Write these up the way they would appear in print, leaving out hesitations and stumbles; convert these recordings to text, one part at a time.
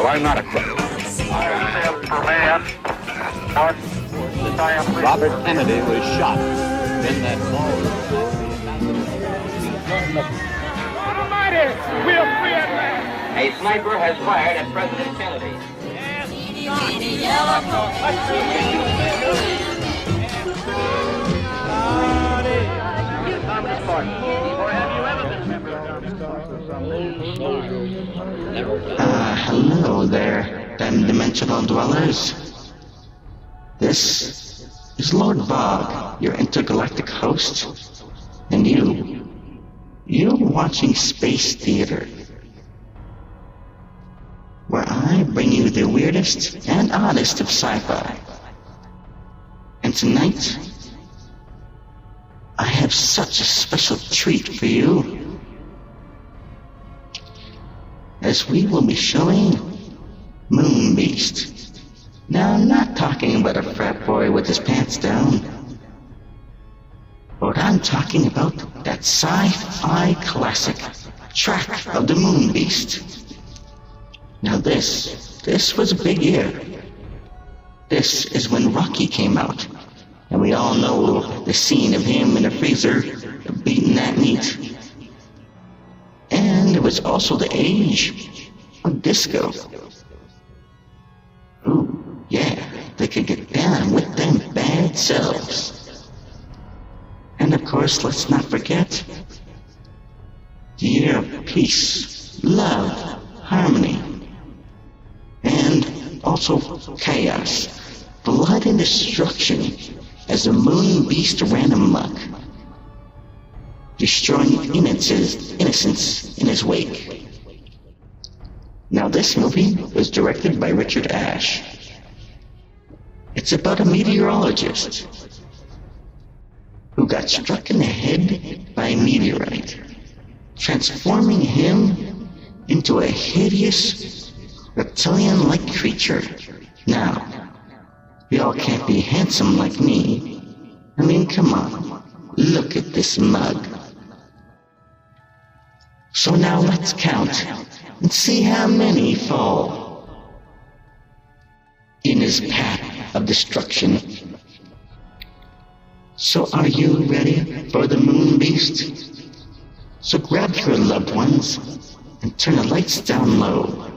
I'm not a crook. Robert Kennedy was shot in that ballroom. Almighty, we are free at last. A sniper has fired at President Kennedy. Hello there, dimensional dwellers. This is Lord Bog, your intergalactic host, and you're watching Space Theater, where I bring you the weirdest and oddest of sci-fi. And tonight, I have such a special treat for you, as we will be showing Moon Beast. Now, I'm not talking about a frat boy with his pants down, but I'm talking about that sci-fi classic, Track of the Moon Beast. Now this was a big year. This is when Rocky came out, and we all know the scene of him in the freezer beating that meat. And it was also the age of disco. Ooh, yeah, they could get down with them bad selves. And of course, let's not forget the year of peace, love, harmony, and also chaos, blood and destruction as the Moon Beast ran amok, destroying innocence in his wake. Now this movie was directed by Richard Ashe. It's about a meteorologist who got struck in the head by a meteorite, transforming him into a hideous reptilian-like creature. Now, we all can't be handsome like me. I mean, come on, look at this mug. So now let's count and see how many fall in his path of destruction. So are you ready for the Moon Beast? So grab your loved ones and turn the lights down low.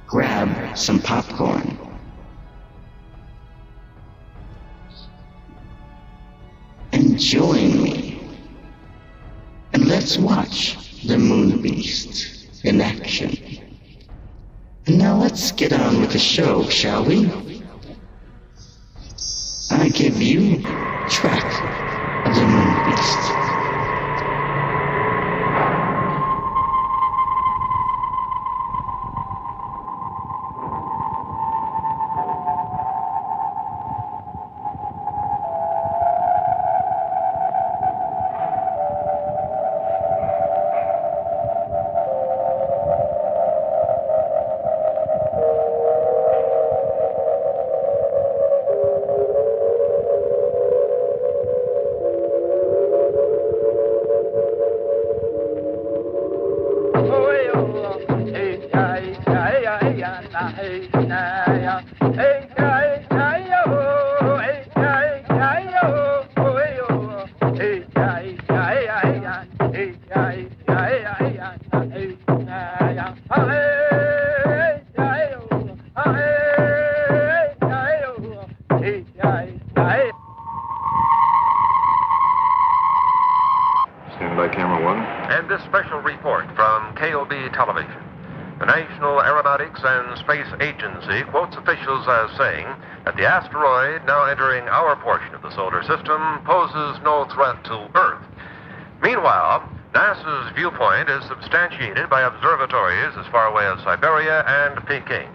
Grab some popcorn. And join me. And let's watch the Moon Beast in action. And now let's get on with the show, shall we? I give you Track of the Moon Beast. Stand by, camera one. And this special report from KOB Television. The National Aeronautics and Space Agency quotes officials as saying that the asteroid now entering our portion of the solar system poses no threat to Earth. Meanwhile, NASA's viewpoint is substantiated by observatories as far away as Siberia and Peking.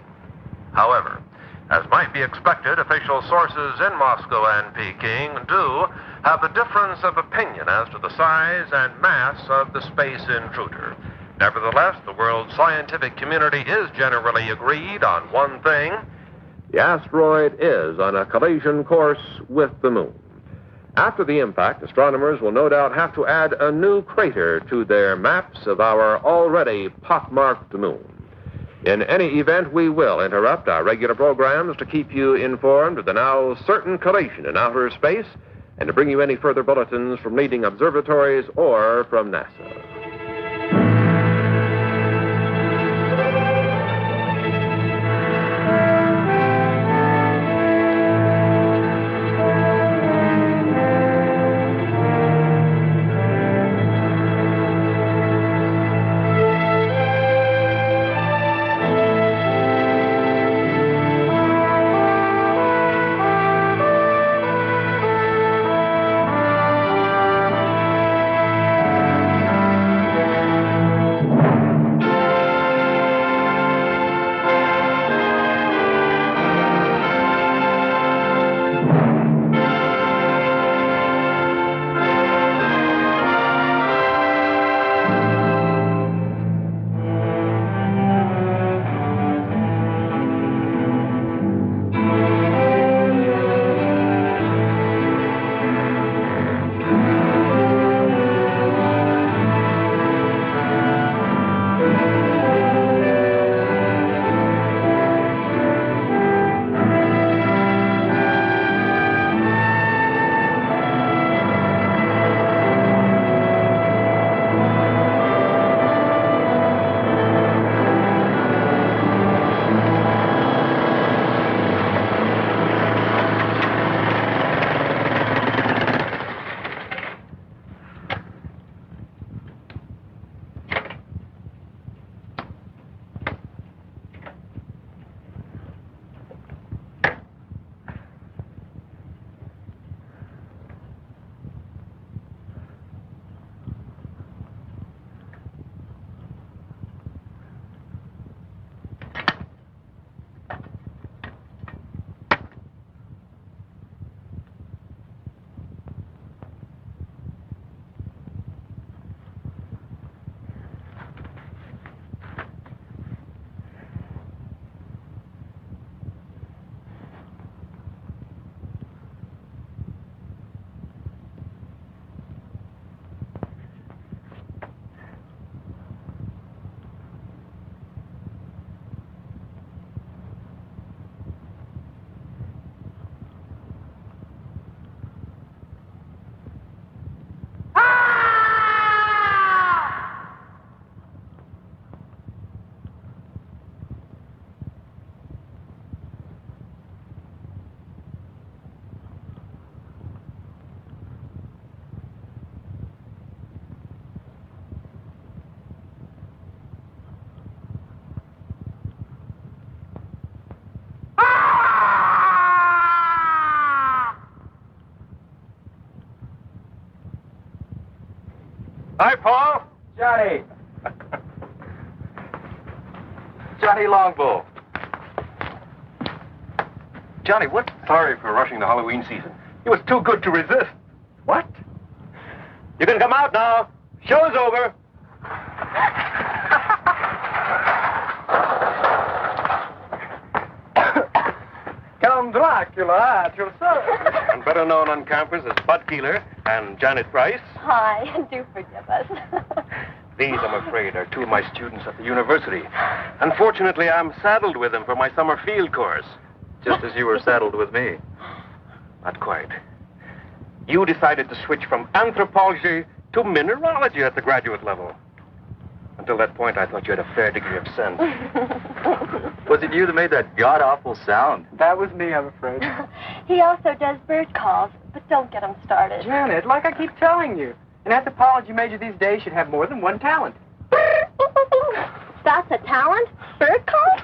However, as might be expected, official sources in Moscow and Peking do have a difference of opinion as to the size and mass of the space intruder. Nevertheless, the world's scientific community is generally agreed on one thing. The asteroid is on a collision course with the moon. After the impact, astronomers will no doubt have to add a new crater to their maps of our already pockmarked moon. In any event, we will interrupt our regular programs to keep you informed of the now certain collation in outer space and to bring you any further bulletins from leading observatories or from NASA. Hi, Paul. Johnny. Johnny Longbow. Johnny, what? Sorry for rushing the Halloween season. It was too good to resist. What? You can come out now. Show's over. Count Dracula at your service. And better known on campus as Bud Keeler and Janet Price. Hi, do forgive us. These, I'm afraid, are two of my students at the university. Unfortunately, I'm saddled with them for my summer field course. Just as you were saddled with me. Not quite. You decided to switch from anthropology to mineralogy at the graduate level. Until that point, I thought you had a fair degree of sense. Was it you that made that god-awful sound? That was me, I'm afraid. He also does bird calls, but don't get him started. Janet, like I keep telling you, an anthropology major these days should have more than one talent. That's a talent? Bird calls?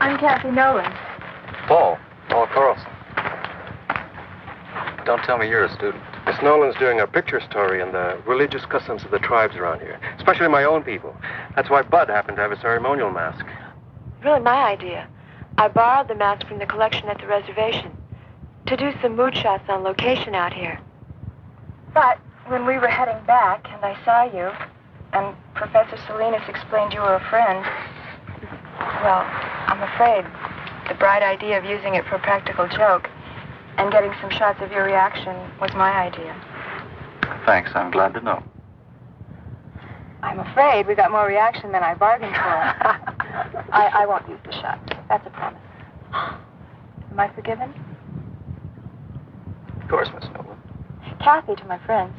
I'm Kathy Nolan. Paul Carlson. Don't tell me you're a student. Miss Nolan's doing a picture story on the religious customs of the tribes around here, especially my own people. That's why Bud happened to have a ceremonial mask. Really my idea. I borrowed the mask from the collection at the reservation to do some mood shots on location out here. But when we were heading back and I saw you, and Professor Salinas explained you were a friend, well, I'm afraid the bright idea of using it for a practical joke And getting some shots of your reaction was my idea. Thanks, I'm glad to know. I'm afraid we got more reaction than I bargained for. I won't use the shot. That's a promise. Am I forgiven? Of course, Miss Noble. Kathy to my friends.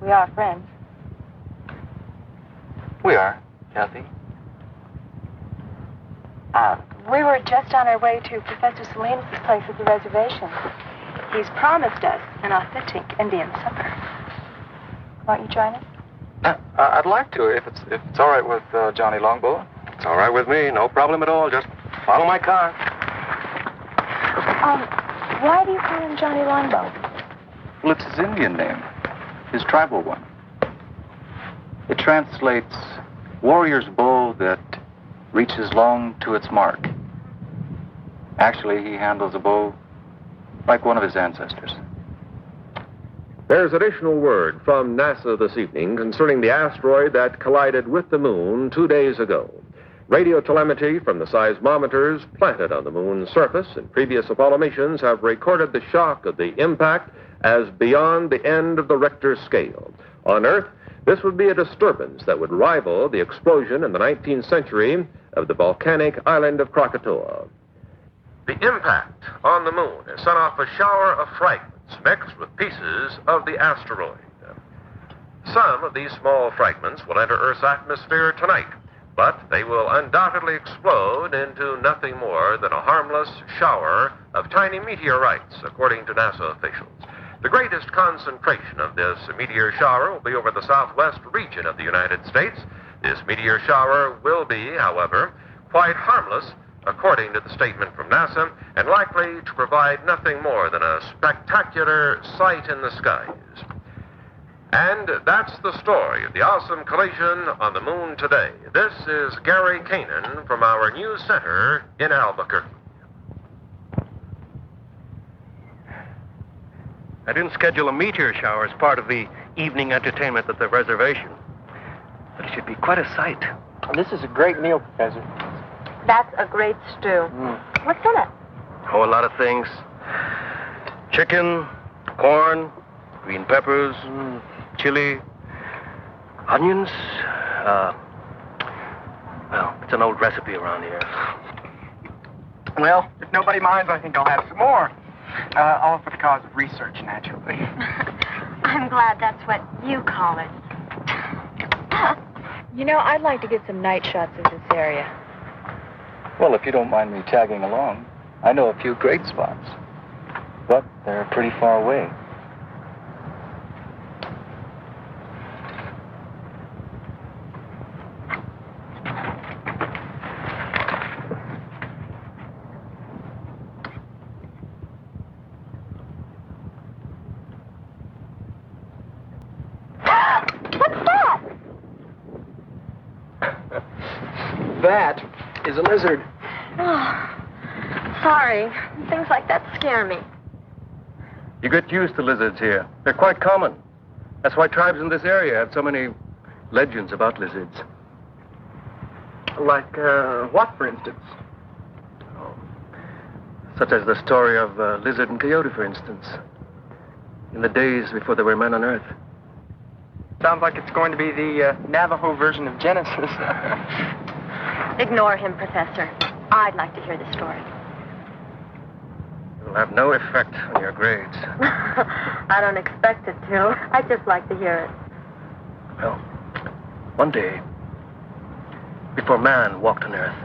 We are friends. We are, Kathy. We were just on our way to Professor Salinas' place at the reservation. He's promised us an authentic Indian supper. Won't you join us? I'd like to, if it's all right with Johnny Longbow. It's all right with me. No problem at all. Just follow my car. Why do you call him Johnny Longbow? Well, it's his Indian name, his tribal one. It translates warrior's bow that reaches long to its mark. Actually, he handles a bow like one of his ancestors. There's additional word from NASA this evening concerning the asteroid that collided with the moon 2 days ago. Radio telemetry from the seismometers planted on the moon's surface in previous Apollo missions have recorded the shock of the impact as beyond the end of the Richter scale. On Earth, this would be a disturbance that would rival the explosion in the 19th century of the volcanic island of Krakatoa. The impact on the moon has sent off a shower of fragments mixed with pieces of the asteroid. Some of these small fragments will enter Earth's atmosphere tonight, but they will undoubtedly explode into nothing more than a harmless shower of tiny meteorites, according to NASA officials. The greatest concentration of this meteor shower will be over the southwest region of the United States. This meteor shower will be, however, quite harmless, according to the statement from NASA, and likely to provide nothing more than a spectacular sight in the skies. And that's the story of the awesome collision on the moon today. This is Gary Kanan from our news center in Albuquerque. I didn't schedule a meteor shower as part of the evening entertainment at the reservation. But it should be quite a sight. This is a great meal, Professor. That's a great stew. What's in it? Oh, a lot of things. Chicken, corn, green peppers, chili, onions. Well, it's an old recipe around here. Well, if nobody minds, I think I'll have some more. All for the cause of research, naturally. I'm glad that's what you call it. You know, I'd like to get some night shots of this area. Well, if you don't mind me tagging along, I know a few great spots. But they're pretty far away. That is a lizard. Oh, sorry. Things like that scare me. You get used to lizards here. They're quite common. That's why tribes in this area have so many legends about lizards. Like, what, for instance? Such as the story of Lizard and Coyote, for instance. In the days before there were men on Earth. Sounds like it's going to be the Navajo version of Genesis. Ignore him, Professor. I'd like to hear the story. It'll have no effect on your grades. I don't expect it to. I'd just like to hear it. Well, one day, before man walked on Earth,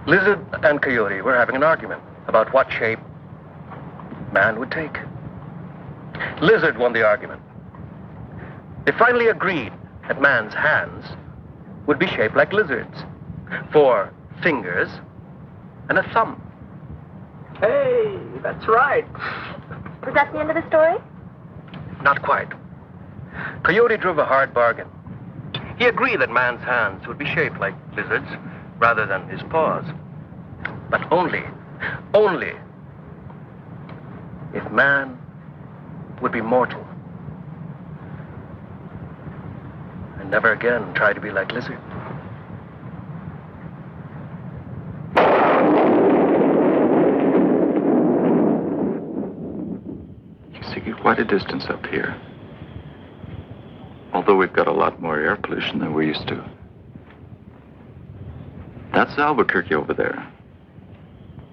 Lizard and Coyote were having an argument about what shape man would take. Lizard won the argument. They finally agreed that man's hands would be shaped like lizards. 4 fingers and a thumb. Hey, that's right. Was that the end of the story? Not quite. Coyote drove a hard bargain. He agreed that man's hands would be shaped like lizards rather than his paws. But only if man would be mortal. And never again try to be like lizard. quite a distance up here. Although we've got a lot more air pollution than we're used to. That's Albuquerque over there.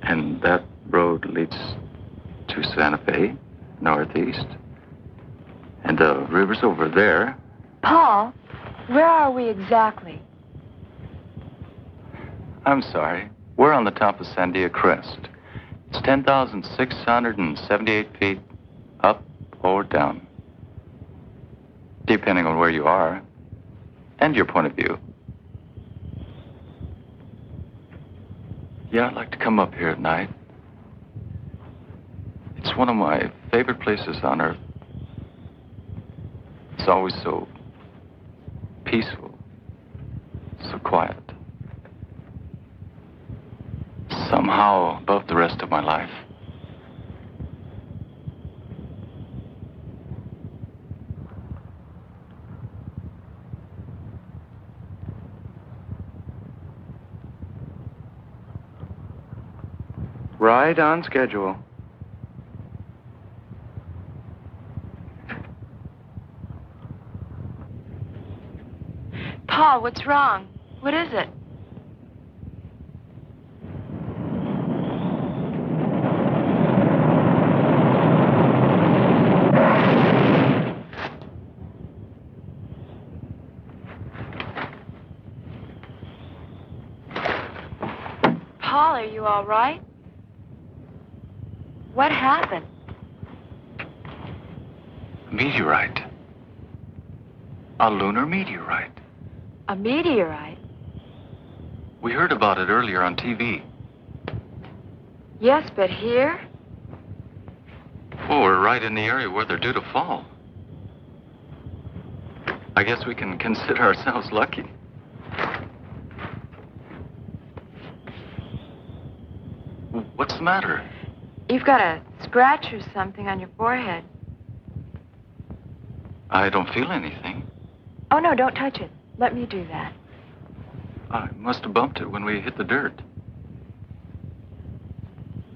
And that road leads to Santa Fe, northeast. And the river's over there. Paul, where are we exactly? I'm sorry. We're on the top of Sandia Crest. It's 10,678 feet up or down, depending on where you are and your point of view. Yeah, I'd like to come up here at night. It's one of my favorite places on Earth. It's always so peaceful, so quiet. Somehow above the rest of my life. Right on schedule. Paul, what's wrong? What is it? Paul, are you all right? What happened? A meteorite. A lunar meteorite. A meteorite? We heard about it earlier on TV. Yes, but here? Oh, we're right in the area where they're due to fall. I guess we can consider ourselves lucky. What's the matter? You've got a scratch or something on your forehead. I don't feel anything. Oh, no, don't touch it. Let me do that. I must have bumped it when we hit the dirt.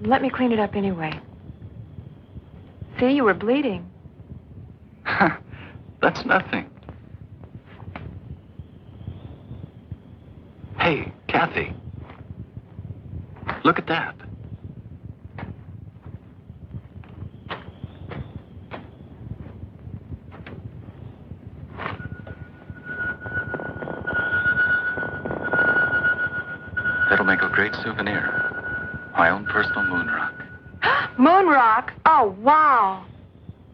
Let me clean it up anyway. See, you were bleeding. That's nothing. Hey, Kathy. Look at that. That'll make a great souvenir. My own personal moon rock. Moon rock? Oh, wow.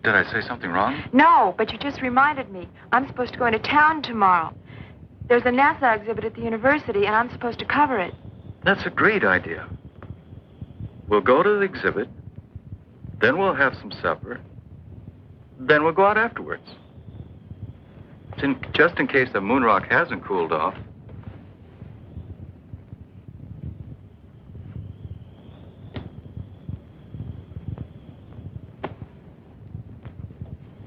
Did I say something wrong? No, but you just reminded me. I'm supposed to go into town tomorrow. There's a NASA exhibit at the university, and I'm supposed to cover it. That's a great idea. We'll go to the exhibit, then we'll have some supper, then we'll go out afterwards. Just in case the moon rock hasn't cooled off.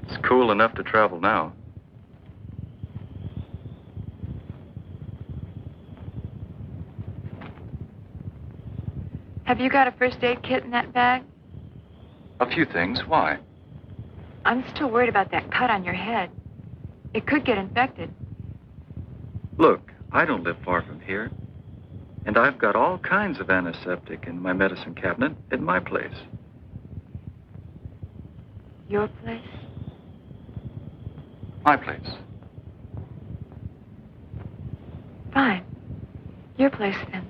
It's cool enough to travel now. Have you got a first aid kit in that bag? A few things. Why? I'm still worried about that cut on your head. It could get infected. Look, I don't live far from here. And I've got all kinds of antiseptic in my medicine cabinet at my place. Your place? My place. Fine. Your place, then.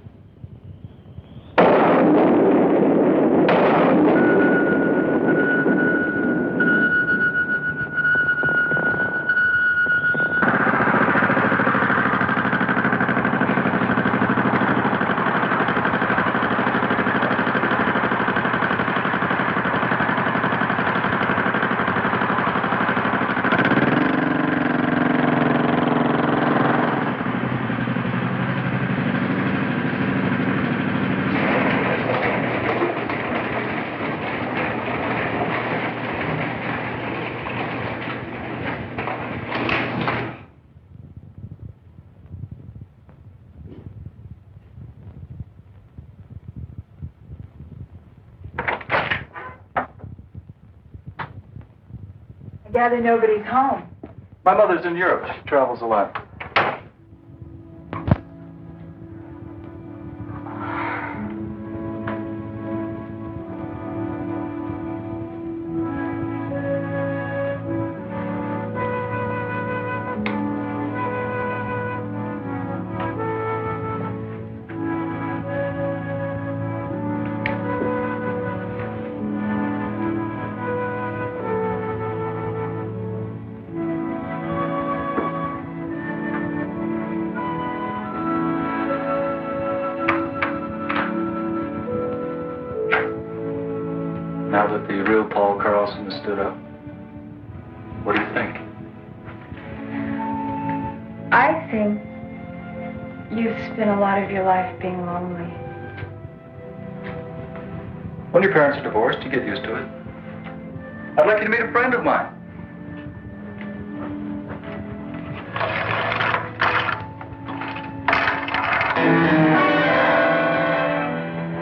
gather nobody's home. My mother's in Europe. She travels a lot. Now that the real Paul Carlson has stood up, what do you think? I think you've spent a lot of your life being lonely. When your parents are divorced, you get used to it. I'd like you to meet a friend of mine.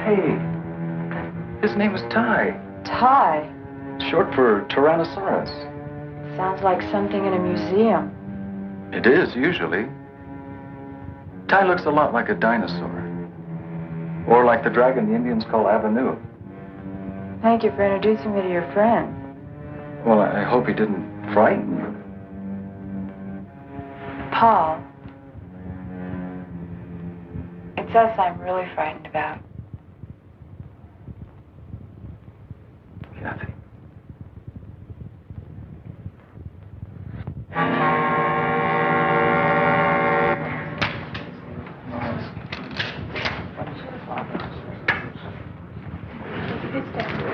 Hey, his name is Ty. Ty. Short for Tyrannosaurus. Sounds like something in a museum. It is, usually. Ty looks a lot like a dinosaur. Or like the dragon the Indians call Avenue. Thank you for introducing me to your friend. Well, I hope he didn't frighten you. Paul. It's us I'm really frightened about. Kathy.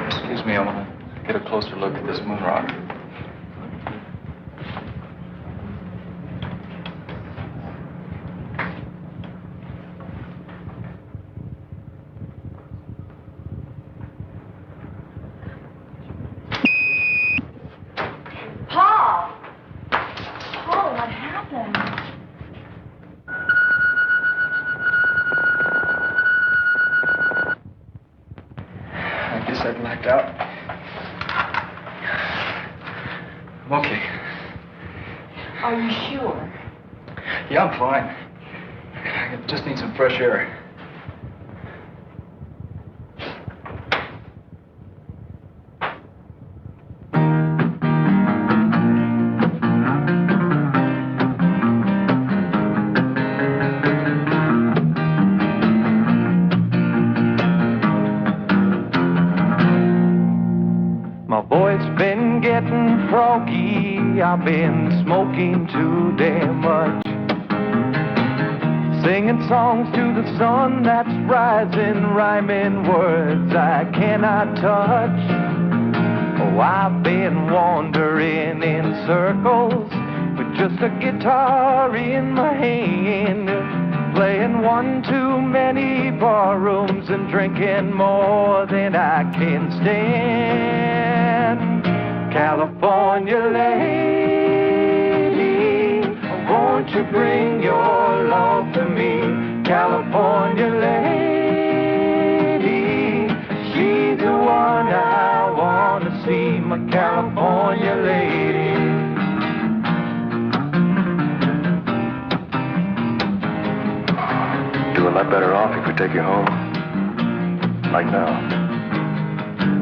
Excuse me, I want to get a closer look at this moon rock. Paul! Paul, what happened? I guess I blacked out. I'm okay. Are you sure? Yeah, I'm fine. I just need some fresh air. My voice been getting froggy. I've been smoking too damn much. Singing songs to the sun that's rising, rhyming words I cannot touch. Oh, I've been wandering in circles with just a guitar in my hand, playing one too many bar rooms and drinking more than I can stand. California lady, won't you bring your love to me? California lady, she's the one I want to see, my California lady. Do a lot better off if we take you home. Like now.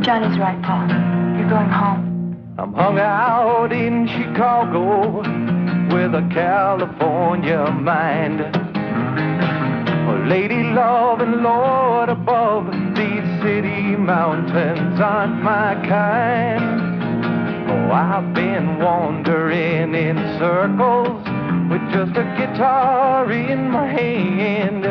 Johnny's right, Paul. You're going home. I'm hung out in Chicago with a California mind. Oh, lady love and Lord above, these city mountains aren't my kind. Oh, I've been wandering in circles with just a guitar in my hand,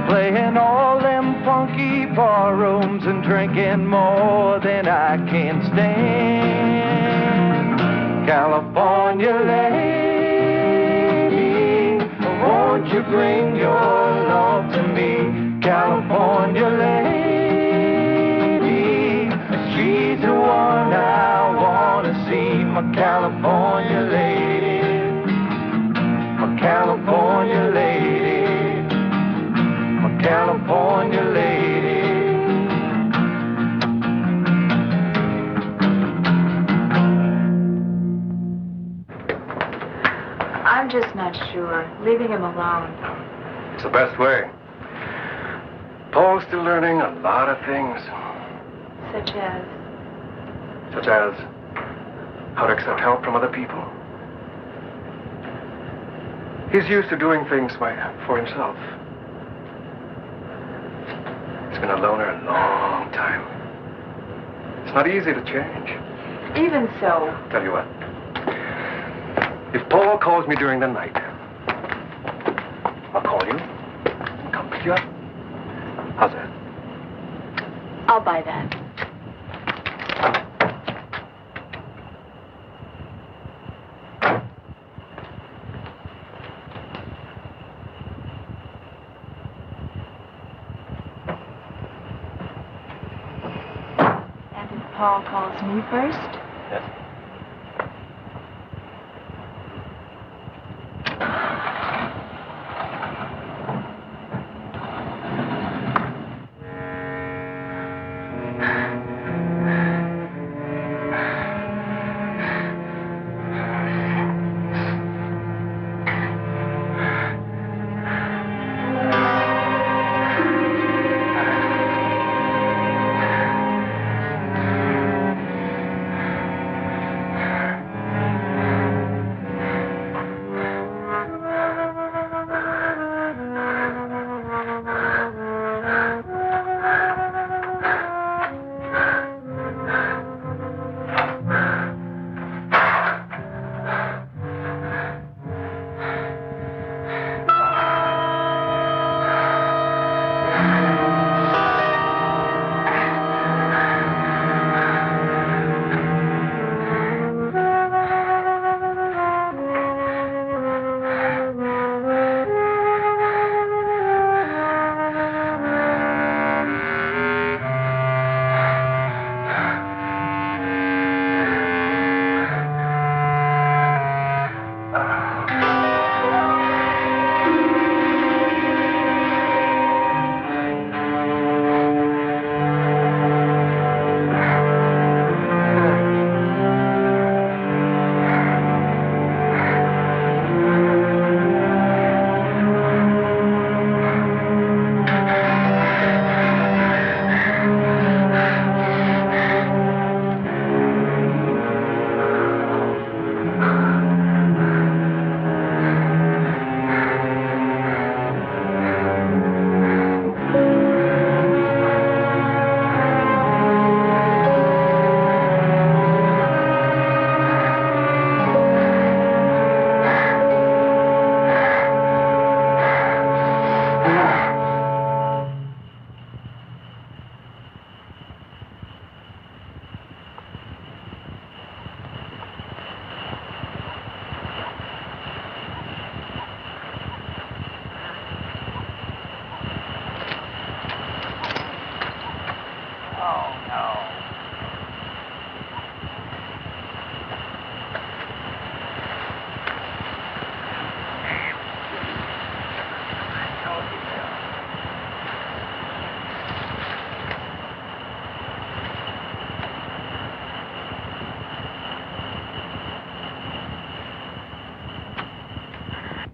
playing all them funky bar rooms and drinking more than I can stand. California lady, won't you bring your love to me? California lady, she's the one I want to see, my California lady, my California lady, my California lady. not sure. Leaving him alone. It's the best way. Paul's still learning a lot of things. Such as? Such as how to accept help from other people. He's used to doing things for himself. He's been a loner a long time. It's not easy to change. Even so. Tell you what. If Paul calls me during the night, I'll call you and come pick you up. How's that? I'll buy that. And if Paul calls me first? Yes.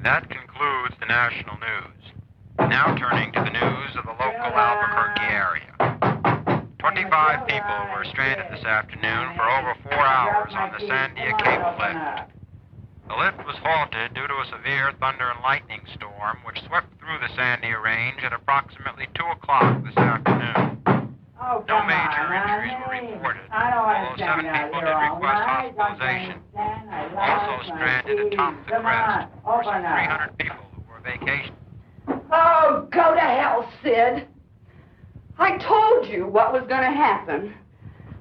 That concludes the national news. Now turning to the news of the local Albuquerque area. 25 people were stranded this afternoon for over 4 hours on the Sandia cable lift. The lift was halted due to a severe thunder and lightning storm which swept through the Sandia Range at approximately 2 o'clock this afternoon. No major injuries were reported, although 7 people did request hospitalization. Also stranded at Thompson Crest were some 300 people who were vacationing. Oh, go to hell, Sid. I told you what was going to happen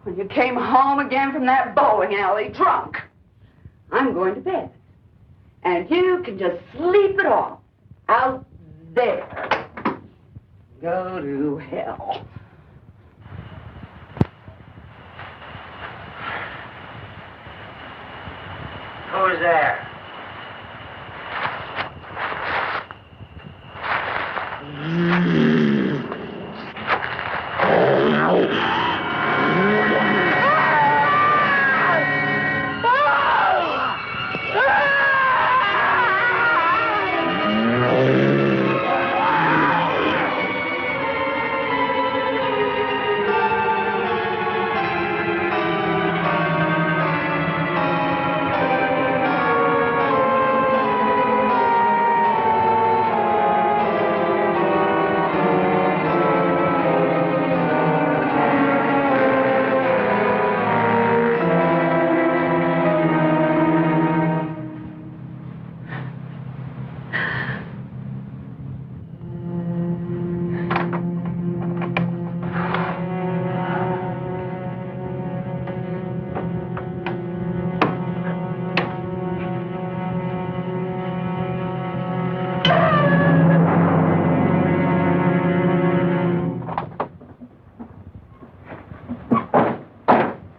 when you came home again from that bowling alley drunk. I'm going to bed. And you can just sleep it off out there. Go to hell. Who's there?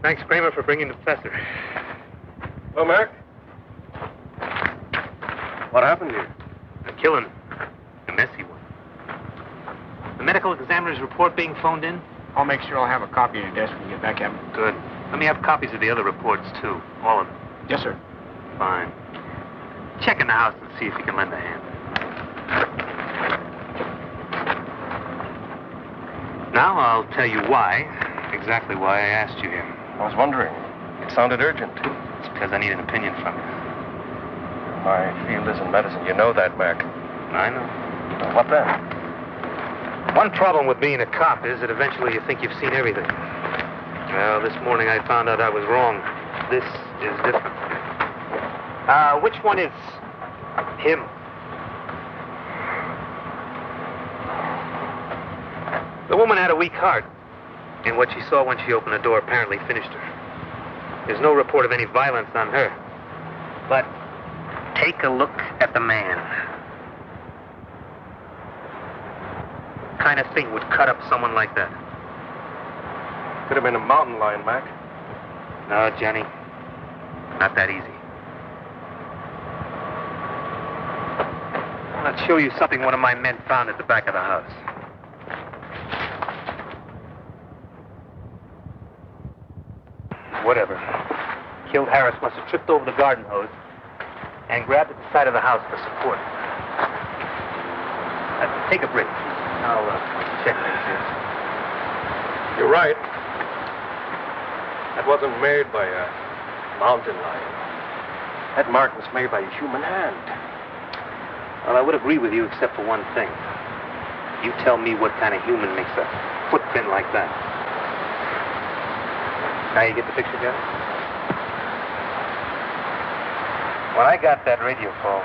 Thanks, Kramer, for bringing the professor. Hello, Mac. What happened here? A killing. A messy one. The medical examiner's report being phoned in? I'll make sure I'll have a copy on your desk when you get back, Captain. Good. Let me have copies of the other reports, too. All of them. Yes, sir. Fine. Check in the house and see if you can lend a hand. Now I'll tell you why, exactly why I asked you here. I was wondering. It sounded urgent. It's because I need an opinion from you. My field isn't medicine. You know that, Mac. I know. Well, what then? One problem with being a cop is that eventually you think you've seen everything. Well, this morning I found out I was wrong. This is different. Which one is him? The woman had a weak heart, and what she saw when she opened the door apparently finished her. There's no report of any violence on her. But take a look at the man. What kind of thing would cut up someone like that? Could have been a mountain lion, Mac. No, Jenny. Not that easy. Let's show you something one of my men found at the back of the house. Whatever. Killed Harris must have tripped over the garden hose and grabbed at the side of the house for support. Take a break. I'll check things here. You're right. That wasn't made by a mountain lion. That mark was made by a human hand. Well, I would agree with you except for one thing. You tell me what kind of human makes a footprint like that. Now you get the picture, Johnny? When I got that radio call,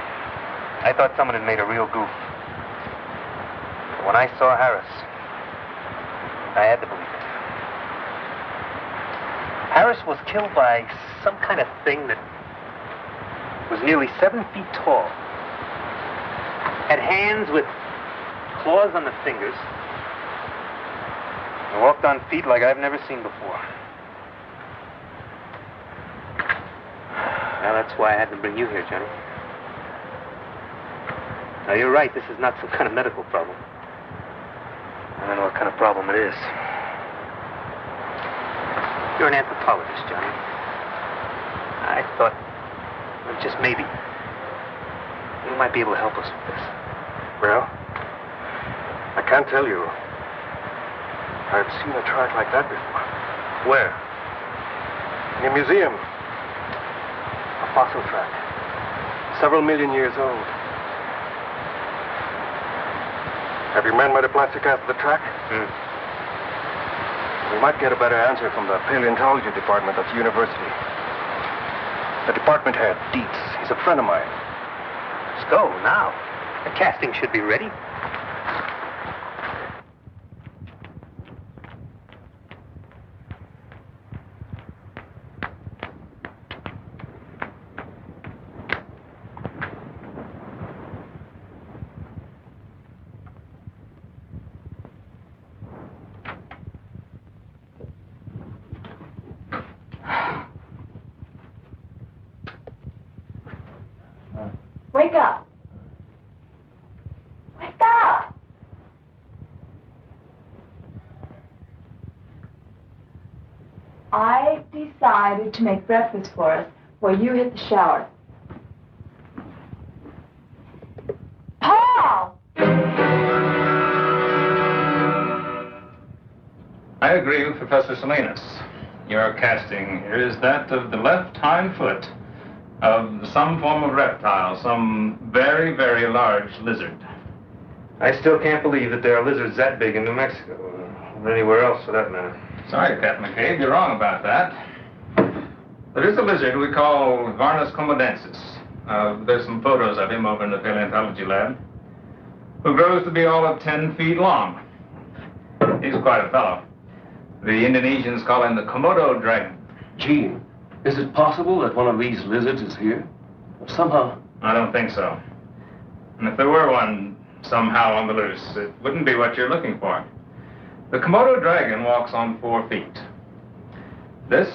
I thought someone had made a real goof. But when I saw Harris, I had to believe it. Harris was killed by some kind of thing that was nearly 7 feet tall. Had hands with claws on the fingers. And walked on feet like I've never seen before. Now, that's why I had to bring you here, Johnny. Now, you're right. This is not some kind of medical problem. I don't know what kind of problem it is. You're an anthropologist, Johnny. I thought, well, just maybe, you might be able to help us with this. Well, I can't tell you. I've seen a track like that before. Where? In a museum. A fossil track. Several million years old. Have your men made a plastic cast of the track? We might get a better answer from the paleontology department at the university. The department head, Dietz, he's a friend of mine. Let's go now. The casting should be ready. Wake up. Wake up. I decided to make breakfast for us while you hit the shower. Paul! I agree with Professor Salinas. Your casting here is that of the left hind foot of some form of reptile, some very, very large lizard. I still can't believe that there are lizards that big in New Mexico, or anywhere else for that matter. Sorry, Captain McCabe, you're wrong about that. There is a lizard we call Varnus comodensis. There's some photos of him over in the paleontology lab, who grows to be all of 10 feet long. He's quite a fellow. The Indonesians call him the Komodo dragon. Gene, is it possible that one of these lizards is here? Somehow. I don't think so. And if there were one somehow on the loose, it wouldn't be what you're looking for. The Komodo dragon walks on 4 feet. This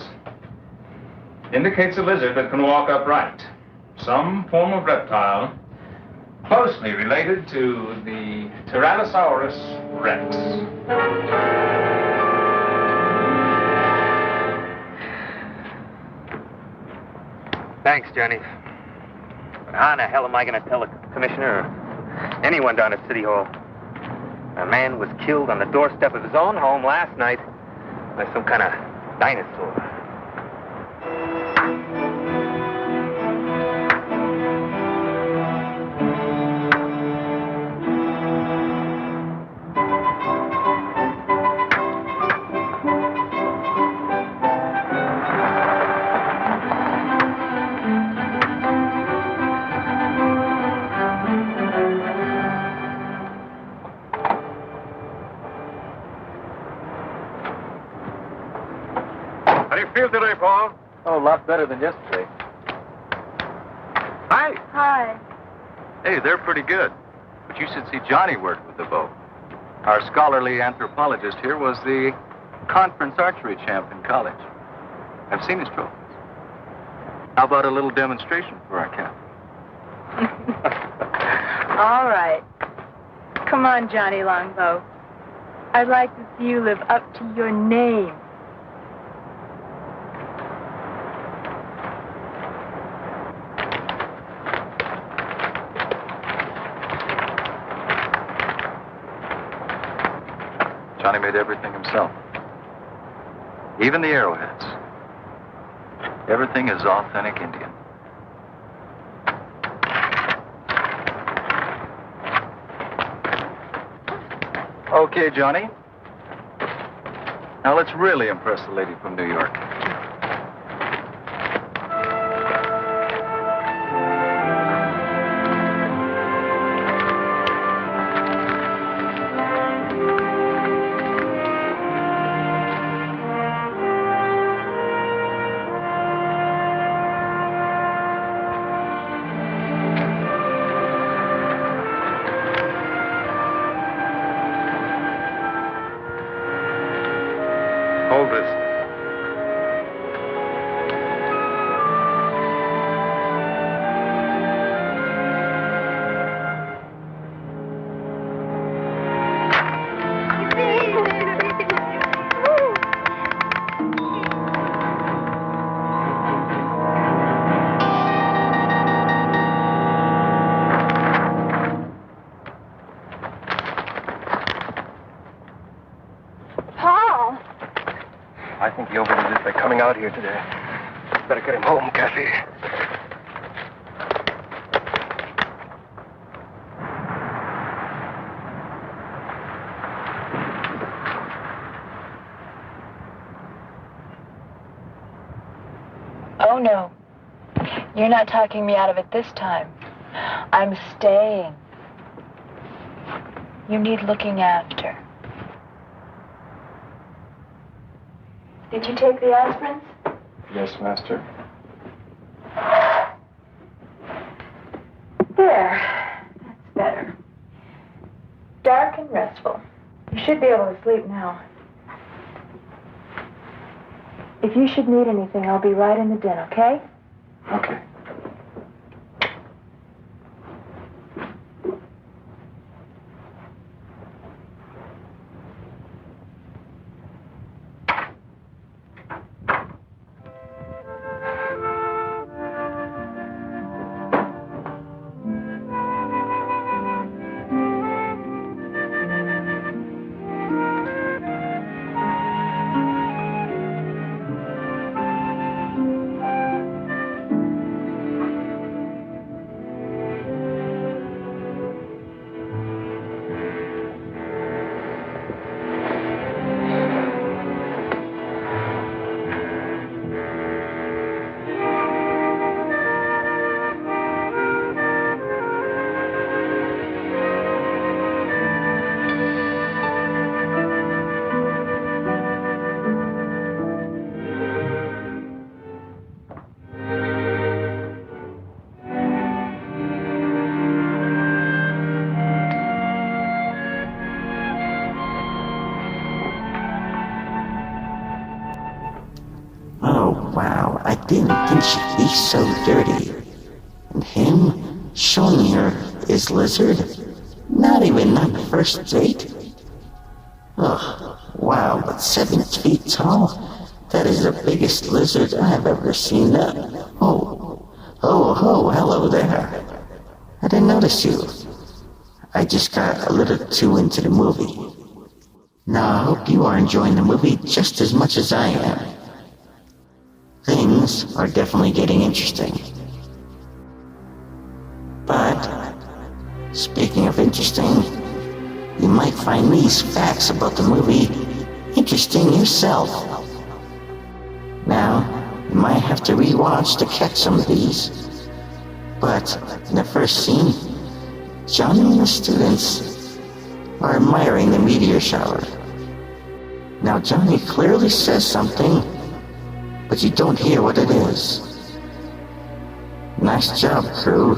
indicates a lizard that can walk upright. Some form of reptile closely related to the Tyrannosaurus rex. Thanks, Johnny. But how in the hell am I going to tell the commissioner or anyone down at City Hall? A man was killed on the doorstep of his own home last night by some kind of dinosaur. How do you feel today, Paul? Oh, a lot better than yesterday. Hi. Hi. Hey, they're pretty good. But you should see Johnny work with the bow. Our scholarly anthropologist here was the conference archery champ in college. I've seen his trophies. How about a little demonstration for our camp? All right. Come on, Johnny Longbow. I'd like to see you live up to your name. Johnny made everything himself. Even the arrowheads. Everything is authentic Indian. Okay, Johnny. Now let's really impress the lady from New York. Hold this. Paul! I think he overdid it by coming out here today. Better get him home, Kathy. Oh, no. You're not talking me out of it this time. I'm staying. You need looking after. Did you take the aspirins? Yes, Master. There. That's better. Dark and restful. You should be able to sleep now. If you should need anything, I'll be right in the den, okay? Okay. Oh, wow, I didn't think she'd be so dirty. And him showing her his lizard? Not even on the first date? Oh, wow, but 7 feet tall? That is the biggest lizard I've ever seen. Oh, hello there. I didn't notice you. I just got a little too into the movie. Now, I hope you are enjoying the movie just as much as I am. Things are definitely getting interesting. But, speaking of interesting, you might find these facts about the movie interesting yourself. Now, you might have to rewatch to catch some of these. But, in the first scene, Johnny and the students are admiring the meteor shower. Now, Johnny clearly says something, but you don't hear what it is. Nice job, crew.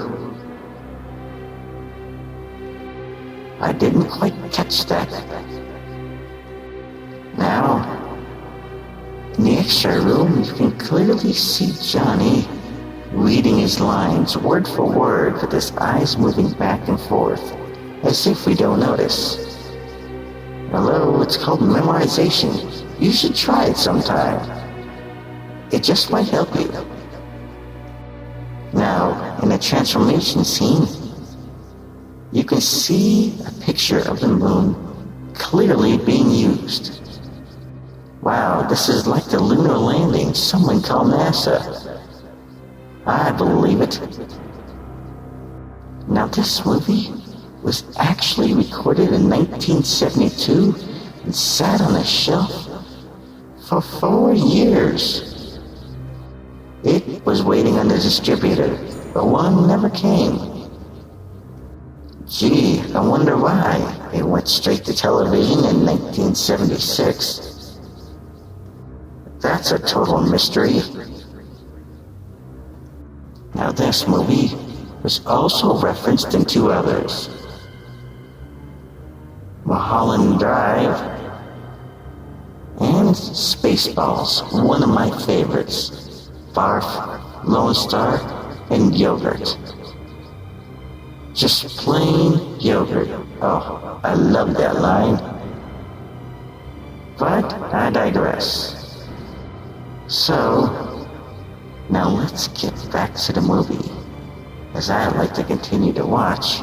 I didn't quite catch that. Now, in the X-ray room, you can clearly see Johnny reading his lines word for word with his eyes moving back and forth, as if we don't notice. Hello, it's called memorization. You should try it sometime. It just might help you. Now, in the transformation scene, you can see a picture of the moon clearly being used. Wow, this is like the lunar landing someone called NASA. I believe it. Now, this movie was actually recorded in 1972 and sat on a shelf for 4 years. It was waiting on the distributor, but one never came. Gee, I wonder why it went straight to television in 1976. That's a total mystery. Now, this movie was also referenced in 2 others. Mulholland Drive and Spaceballs, one of my favorites. Barf, Lone Star, and yogurt. Just plain yogurt. Oh, I love that line. But I digress. So, now let's get back to the movie, as I like to continue to watch.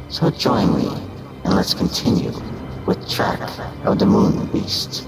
So join me, and let's continue with Track of the Moon Beast.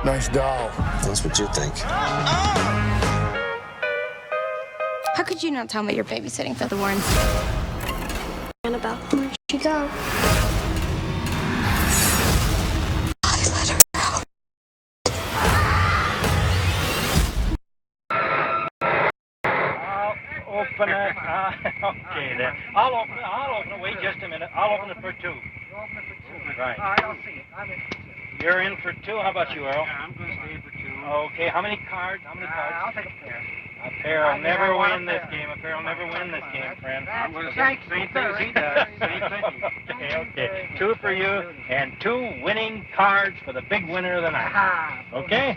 Nice doll. That's what you think. How could you not tell me you're babysitting for the Warrens? Annabelle, where'd she go? Open it. Okay, then. I'll open it. Wait just a minute. I'll open it for two. You'll open it for two. Right. I don't see it. I'm in for two. You're in for two. How about you, Earl? Yeah, I'm going to stay for two. Okay. How many cards? I'll take a pair. A pair will never win this game. A pair will never win this game, friend. I'm going to say same thing as he does. Same thing. Okay. Two for you and two winning cards for the big winner of the night. Okay?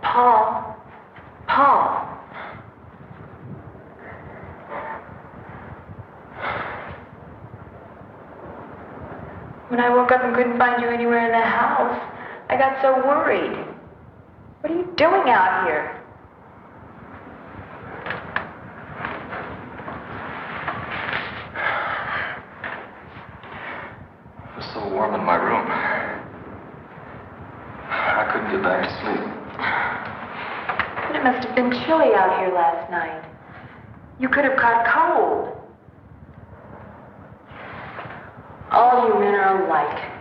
Paul. When I woke up and couldn't find you anywhere in the house, I got so worried. What are you doing out here? It was so warm in my room. I couldn't get back to sleep. But it must have been chilly out here last night. You could have caught cold. All you men are alike.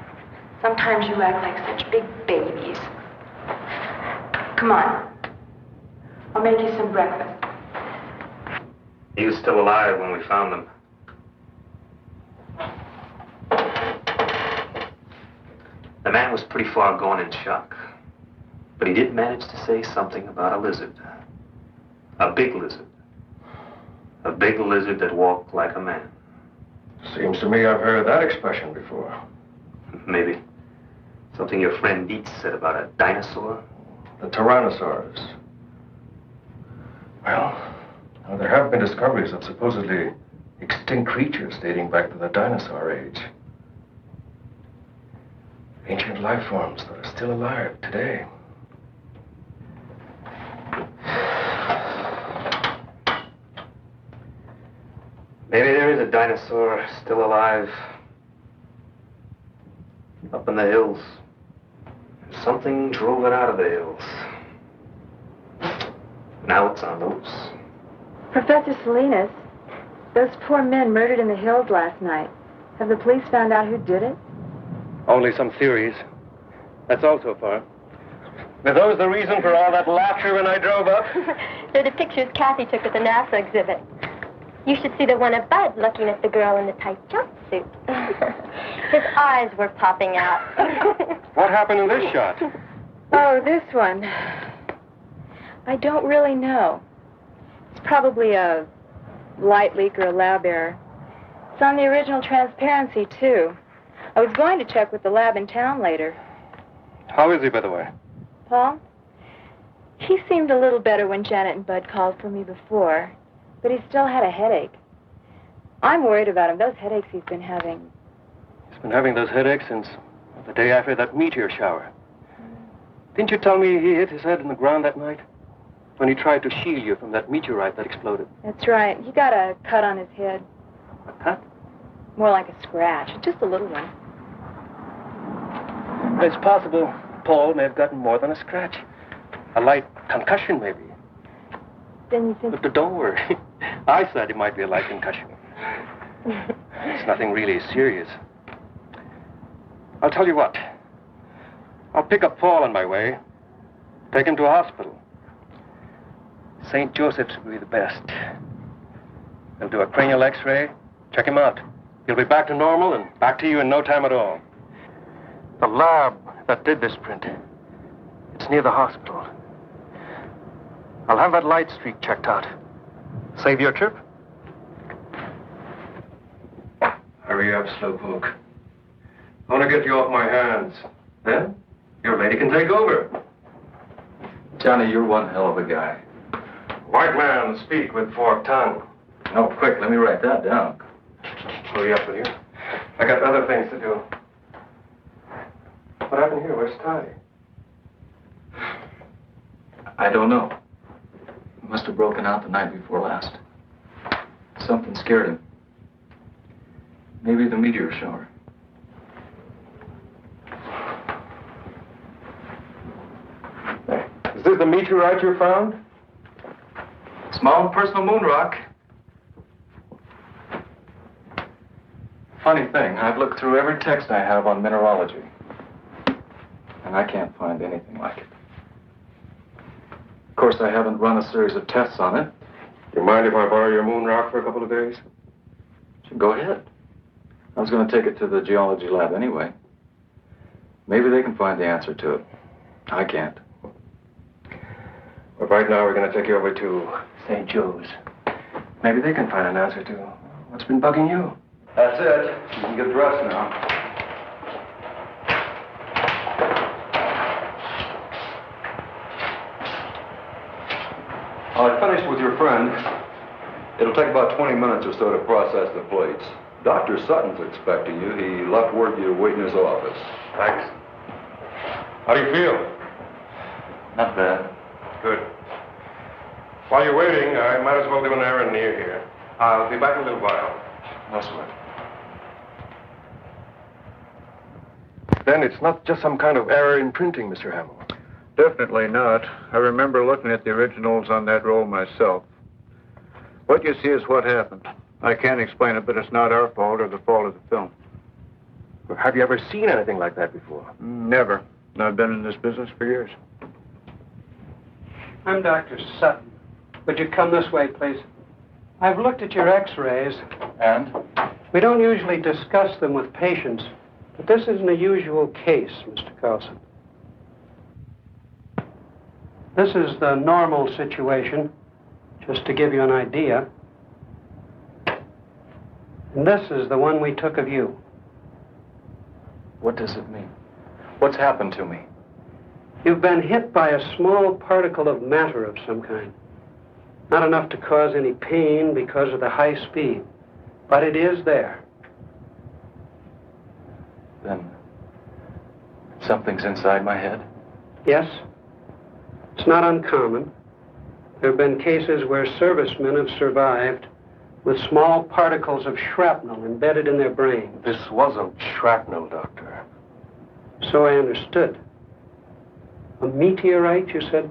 Sometimes you act like such big babies. Come on. I'll make you some breakfast. He was still alive when we found him. The man was pretty far gone in shock. But he did manage to say something about a lizard. A big lizard. A big lizard that walked like a man. Seems to me I've heard that expression before. Maybe. Something your friend Dietz said about a dinosaur? The Tyrannosaurus. Well, now there have been discoveries of supposedly extinct creatures dating back to the dinosaur age. Ancient life forms that are still alive today. Maybe there is a dinosaur still alive. Up in the hills. Something drove it out of the hills. Now it's on the loose. Professor Salinas, those poor men murdered in the hills last night. Have the police found out who did it? Only some theories. That's all so far. Were those the reason for all that laughter when I drove up? They're the pictures Kathy took at the NASA exhibit. You should see the one of Bud looking at the girl in the tight jumpsuit. His eyes were popping out. What happened in this shot? Oh, this one. I don't really know. It's probably a light leak or a lab error. It's on the original transparency, too. I was going to check with the lab in town later. How is he, by the way? Paul? He seemed a little better when Janet and Bud called for me before, but he still had a headache. I'm worried about him. Those headaches he's been having. He's been having those headaches since the day after that meteor shower. Didn't you tell me he hit his head in the ground that night? When he tried to shield you from that meteorite that exploded. That's right. He got a cut on his head. A cut? More like a scratch. Just a little one. It's possible Paul may have gotten more than a scratch. A light concussion, maybe. Then you think... But don't worry. I said it might be a light concussion. It's nothing really serious. I'll tell you what. I'll pick up Paul on my way. Take him to a hospital. St. Joseph's will be the best. They'll do a cranial x-ray, check him out. He'll be back to normal and back to you in no time at all. The lab that did this print, it's near the hospital. I'll have that light streak checked out. Save your trip? Hurry up, Slowpoke. I want to get you off my hands. Then, your lady can take over. Johnny, you're one hell of a guy. White man speak with forked tongue. Oh, quick, let me write that down. Hurry up, will you? I got other things to do. What happened here? Where's Ty? I don't know. He must have broken out the night before last. Something scared him. Maybe the meteor shower. Is this the meteorite you found? It's my own personal moon rock. Funny thing, I've looked through every text I have on mineralogy, and I can't find anything like it. Of course, I haven't run a series of tests on it. Do you mind if I borrow your moon rock for a couple of days? Go ahead. I was going to take it to the geology lab anyway. Maybe they can find the answer to it. I can't. Well, right now we're going to take you over to St. Joe's. Maybe they can find an answer to what's been bugging you. That's it. You can get dressed now. I finished with your friend. It'll take about 20 minutes or so to process the plates. Dr. Sutton's expecting you. He left word you'd wait in his office. Thanks. How do you feel? Not bad. Good. While you're waiting, I might as well do an errand near here. I'll be back in a little while. No sweat. Then it's not just some kind of error in printing, Mr. Hamill. Definitely not. I remember looking at the originals on that roll myself. What you see is what happened. I can't explain it, but it's not our fault or the fault of the film. Have you ever seen anything like that before? Never. I've been in this business for years. I'm Dr. Sutton. Would you come this way, please? I've looked at your x-rays. And? We don't usually discuss them with patients, but this isn't a usual case, Mr. Carlson. This is the normal situation, just to give you an idea. And this is the one we took of you. What does it mean? What's happened to me? You've been hit by a small particle of matter of some kind. Not enough to cause any pain because of the high speed, but it is there. Then something's inside my head? Yes. It's not uncommon. There have been cases where servicemen have survived with small particles of shrapnel embedded in their brain. This wasn't shrapnel, Doctor. So I understood. A meteorite, you said?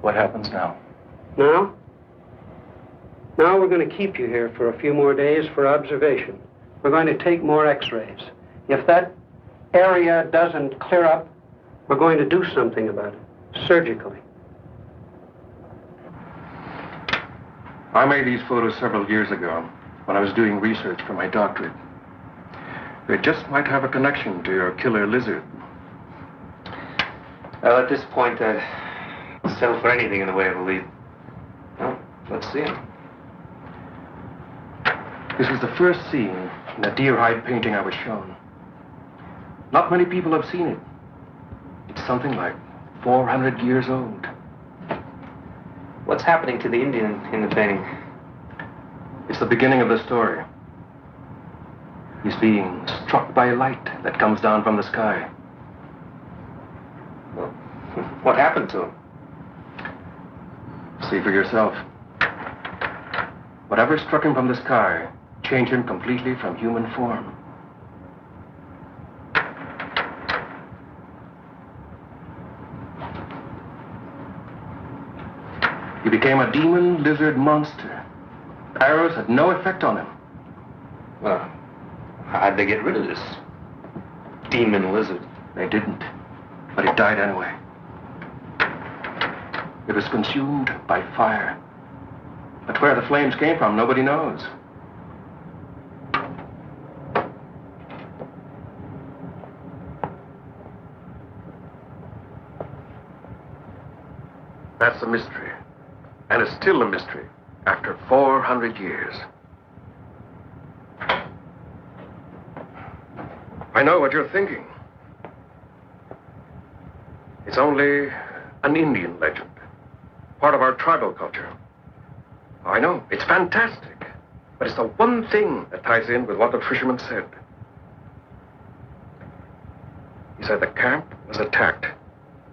What happens now? Now? Now we're going to keep you here for a few more days for observation. We're going to take more x-rays. If that area doesn't clear up, we're going to do something about it, surgically. I made these photos several years ago when I was doing research for my doctorate. They just might have a connection to your killer lizard. Well, at this point, I'd settle for anything in the way of a lead. Well, let's see him. This was the first scene in the deer hide painting I was shown. Not many people have seen it. It's something like 400 years old. What's happening to the Indian in the painting? It's the beginning of the story. He's being struck by a light that comes down from the sky. Well, what happened to him? See for yourself. Whatever struck him from the sky changed him completely from human form. He became a demon lizard monster. Arrows had no effect on him. Well, how'd they get rid of this demon lizard? They didn't, but it died anyway. It was consumed by fire. But where the flames came from, nobody knows. That's a mystery. And it's still a mystery after 400 years. I know what you're thinking. It's only an Indian legend. part of our tribal culture. I know, it's fantastic. But it's the one thing that ties in with what the fisherman said. He said the camp was attacked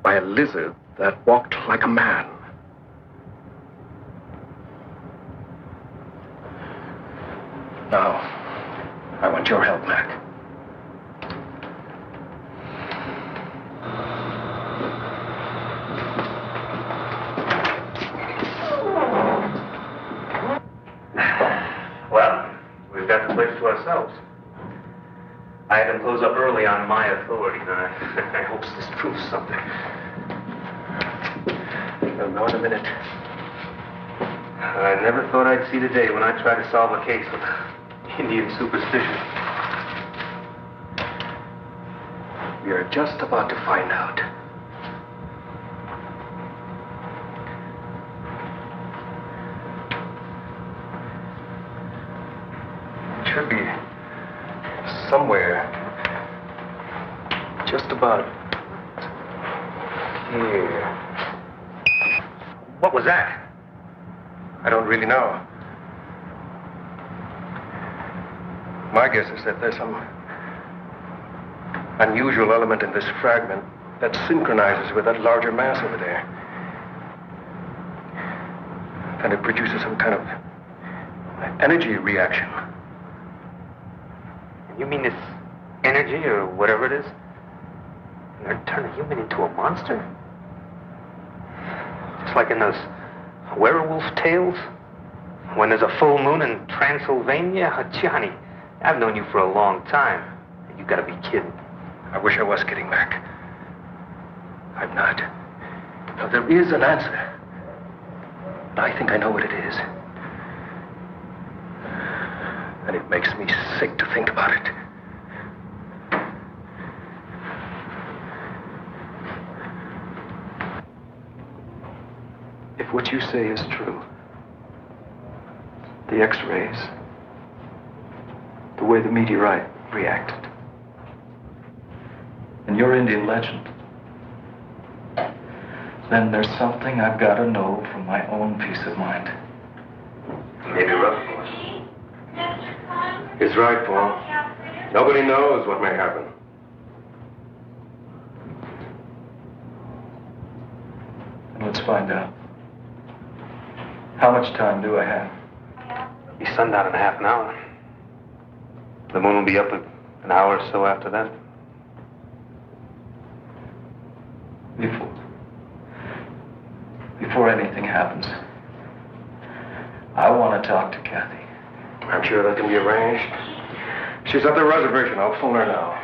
by a lizard that walked like a man. Now, I want your help, Mac. Well, we've got the place to ourselves. I had them close up early on my authority, and I hope this proves something. You'll know in a minute. I never thought I'd see the day when I tried to solve a case with Indian superstition. We are just about to find out. It should be somewhere just about here. What was that? I don't really know. My guess is that there's some unusual element in this fragment that synchronizes with that larger mass over there. And it produces some kind of energy reaction. You mean this energy, or whatever it is, it'll turn a human into a monster? It's like in those werewolf tales, when there's a full moon in Transylvania. Johnny, I've known you for a long time. You gotta be kidding. I wish I was kidding, Mac. I'm not. Now, there is an answer. But I think I know what it is. And it makes me sick to think about it. If what you say is true, the X-rays, the way the meteorite reacted, and your Indian legend, then there's something I've got to know for my own peace of mind. Maybe rough. He's right, Paul. Nobody knows what may happen. And let's find out. How much time do I have? Be sundown in half an hour. The moon will be up an hour or so after that. Before anything happens, I want to talk to Kathy. I'm sure that can be arranged. She's at the reservation. I'll phone her now.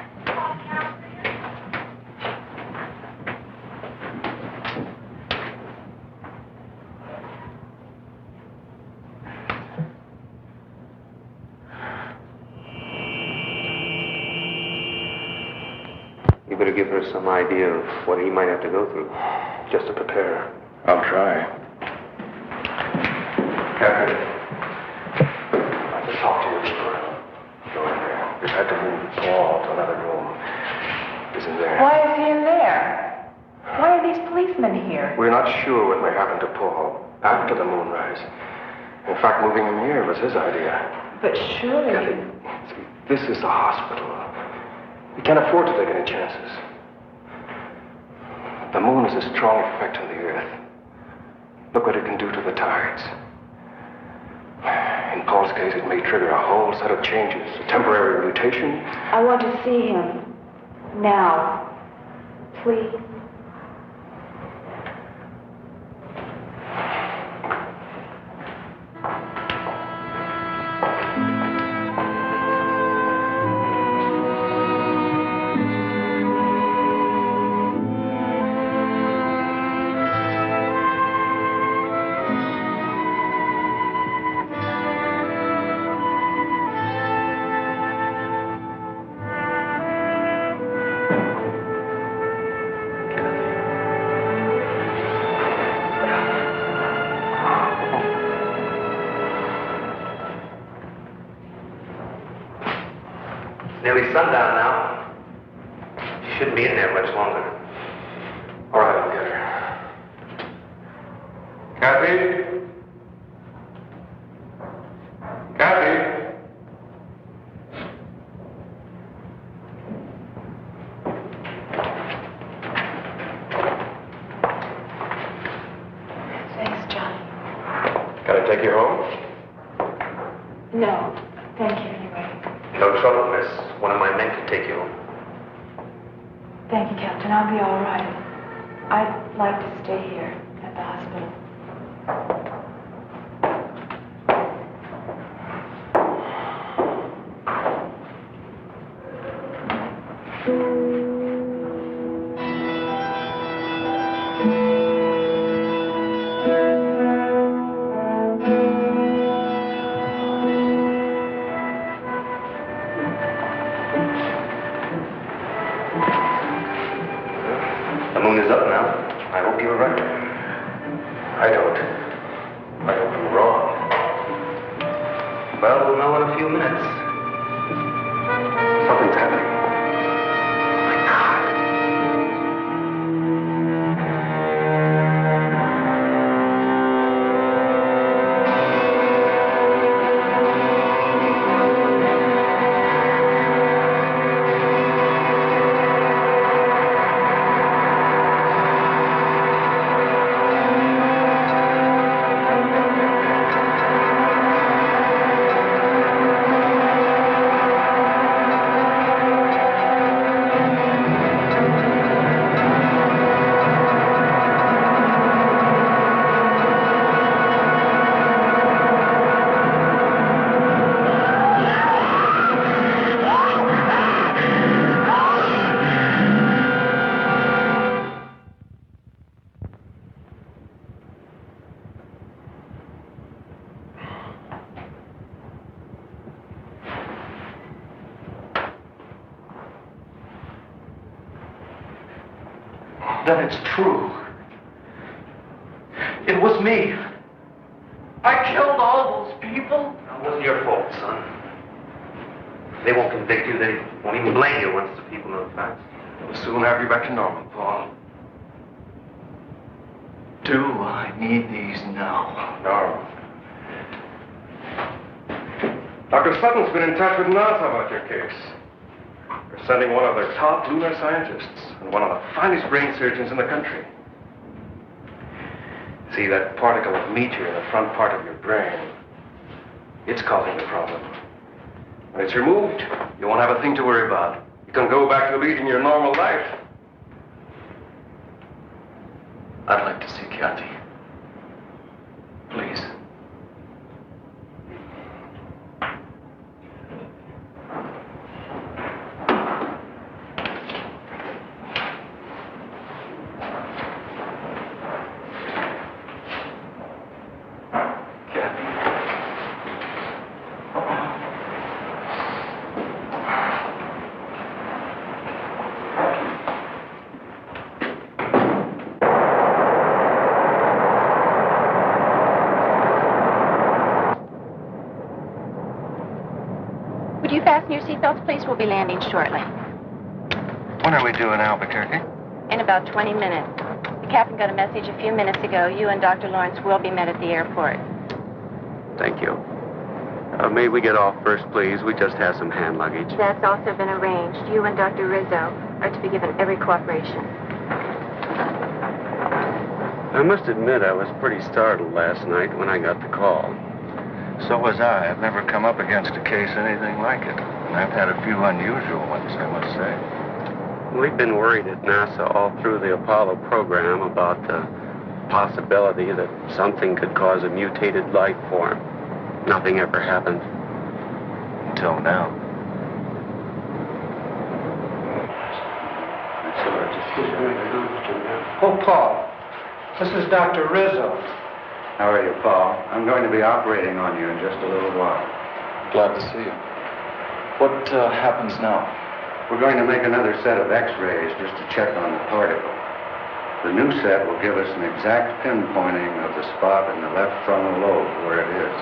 You better give her some idea of what he might have to go through, just to prepare her. I'll try. Kathy, I can talk to you before I go in there. We've had to move Paul to another room. He's in there. Why is he in there? Why are these policemen here? We're not sure what may happen to Paul after the moonrise. In fact, moving him here was his idea. But surely... Kathy, see, this is a hospital. We can't afford to take any chances. The moon is a strong effect on the earth. Look what it can do to the tides. In Paul's case, it may trigger a whole set of changes, a temporary mutation. I want to see him. Now. Please. Nearly sundown now. She shouldn't be in there much longer. All right, I'll get her. Kathy? Kathy? Thanks, Johnny. Can I take you home? No, thank you anyway. No trouble, miss. One of my men can take you home. Thank you, Captain. I'll be all right. I'd like to stay here at the hospital. The moon is up now. I hope you're right. I don't. I hope I'm wrong. Well, we'll know in a few minutes. Something's happening. Then it's true. It was me. I killed all those people. It wasn't your fault, son. They won't convict you. They won't even blame you once the people know the facts. We'll soon have you back to normal, Paul. Do I need these now? No. Dr. Sutton's been in touch with NASA about your case. They're sending one of their top lunar scientists and one of the finest brain surgeons in the country. See, that particle of meteor in the front part of your brain, it's causing the problem. When it's removed, you won't have a thing to worry about. You can go back to leading your normal life. I'd like to see Kathy. Please. Would you fasten your seatbelts, please? We'll be landing shortly. When are we due in Albuquerque? In about 20 minutes. The captain got a message a few minutes ago. You and Dr. Lawrence will be met at the airport. Thank you. May we get off first, please? We just have some hand luggage. That's also been arranged. You and Dr. Rizzo are to be given every cooperation. I must admit I was pretty startled last night when I got the call. So was I. I've never come up against a case anything like it. And I've had a few unusual ones, I must say. We've been worried at NASA all through the Apollo program about the possibility that something could cause a mutated life form. Nothing ever happened. Until now. Oh, Paul, this is Dr. Rizzo. How are you, Paul? I'm going to be operating on you in just a little while. Glad to see you. What happens now? We're going to make another set of x-rays just to check on the particle. The new set will give us an exact pinpointing of the spot in the left frontal lobe where it is.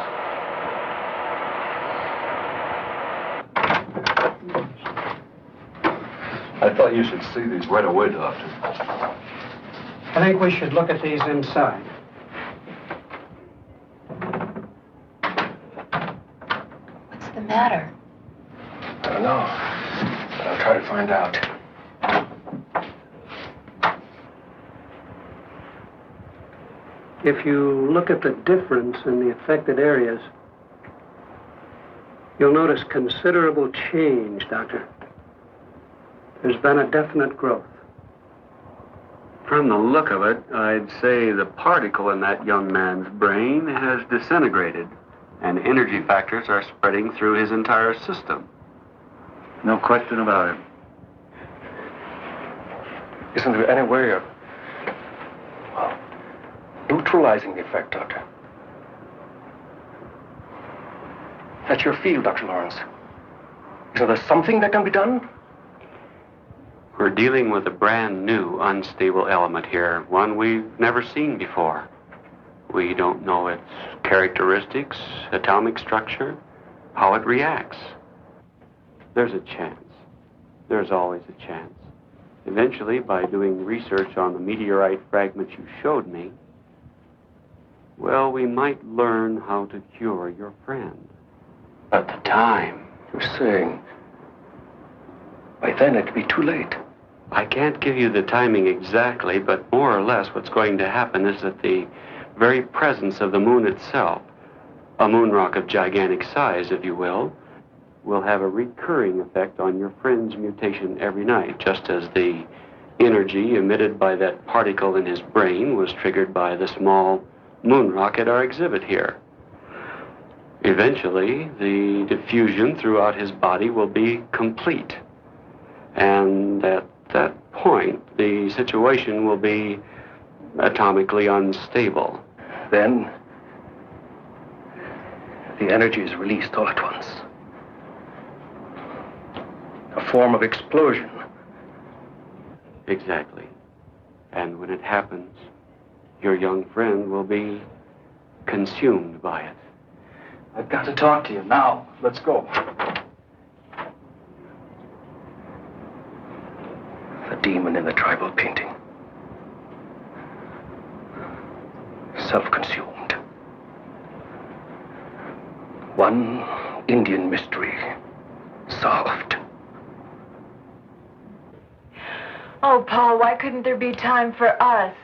I thought you should see these right away, Doctor. I think we should look at these inside. matter? I don't know, but I'll try to find out. If you look at the difference in the affected areas, you'll notice considerable change, Doctor. There's been a definite growth. From the look of it, I'd say the particle in that young man's brain has disintegrated, and energy factors are spreading through his entire system. No question about it. Isn't there any way of, well, neutralizing the effect, Doctor? That's your field, Dr. Lawrence. Isn't there something that can be done? We're dealing with a brand new unstable element here, one we've never seen before. We don't know its characteristics, atomic structure, how it reacts. There's a chance. There's always a chance. Eventually, by doing research on the meteorite fragments you showed me, well, we might learn how to cure your friend. But the time... You're saying by then it'd be too late. I can't give you the timing exactly, but more or less what's going to happen is that the very presence of the moon itself, a moon rock of gigantic size, if you will have a recurring effect on your friend's mutation every night, just as the energy emitted by that particle in his brain was triggered by the small moon rock at our exhibit here. Eventually, the diffusion throughout his body will be complete. And at that point, the situation will be atomically unstable. Then, the energy is released all at once. A form of explosion. Exactly. And when it happens, your young friend will be consumed by it. I've got to talk to you now. Let's go. The demon in the tribal painting. Self-consumed. One Indian mystery solved. Oh, Paul, why couldn't there be time for us?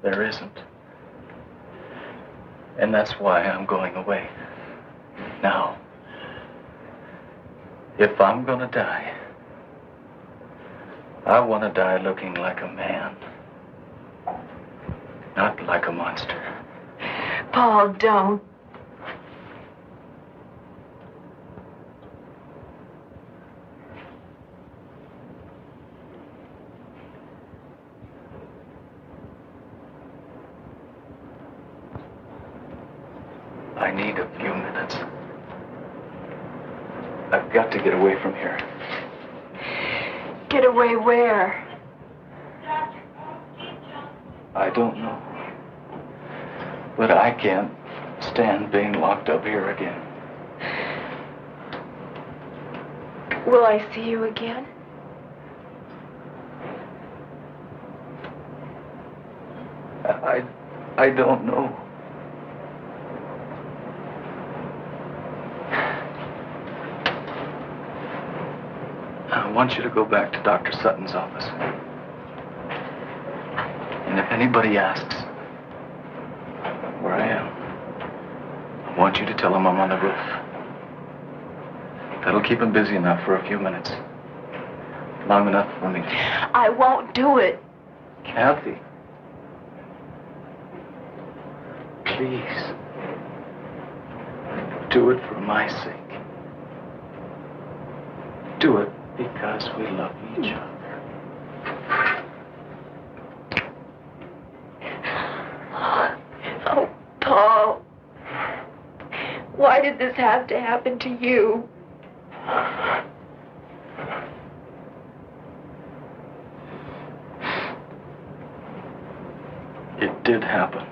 There isn't. And that's why I'm going away. Now, if I'm gonna die, I want to die looking like a man, not like a monster. Paul, don't. I need a few minutes. I've got to get away from here. Get away where? I don't know. But I can't stand being locked up here again. Will I see you again? I don't know. I want you to go back to Dr. Sutton's office. And if anybody asks where I am, I want you to tell them I'm on the roof. That'll keep him busy enough for a few minutes. Long enough for me. I won't do it. Kathy. Please. Do it for my sake. Do it because we love each other. Oh, Paul. Why did this have to happen to you? It did happen.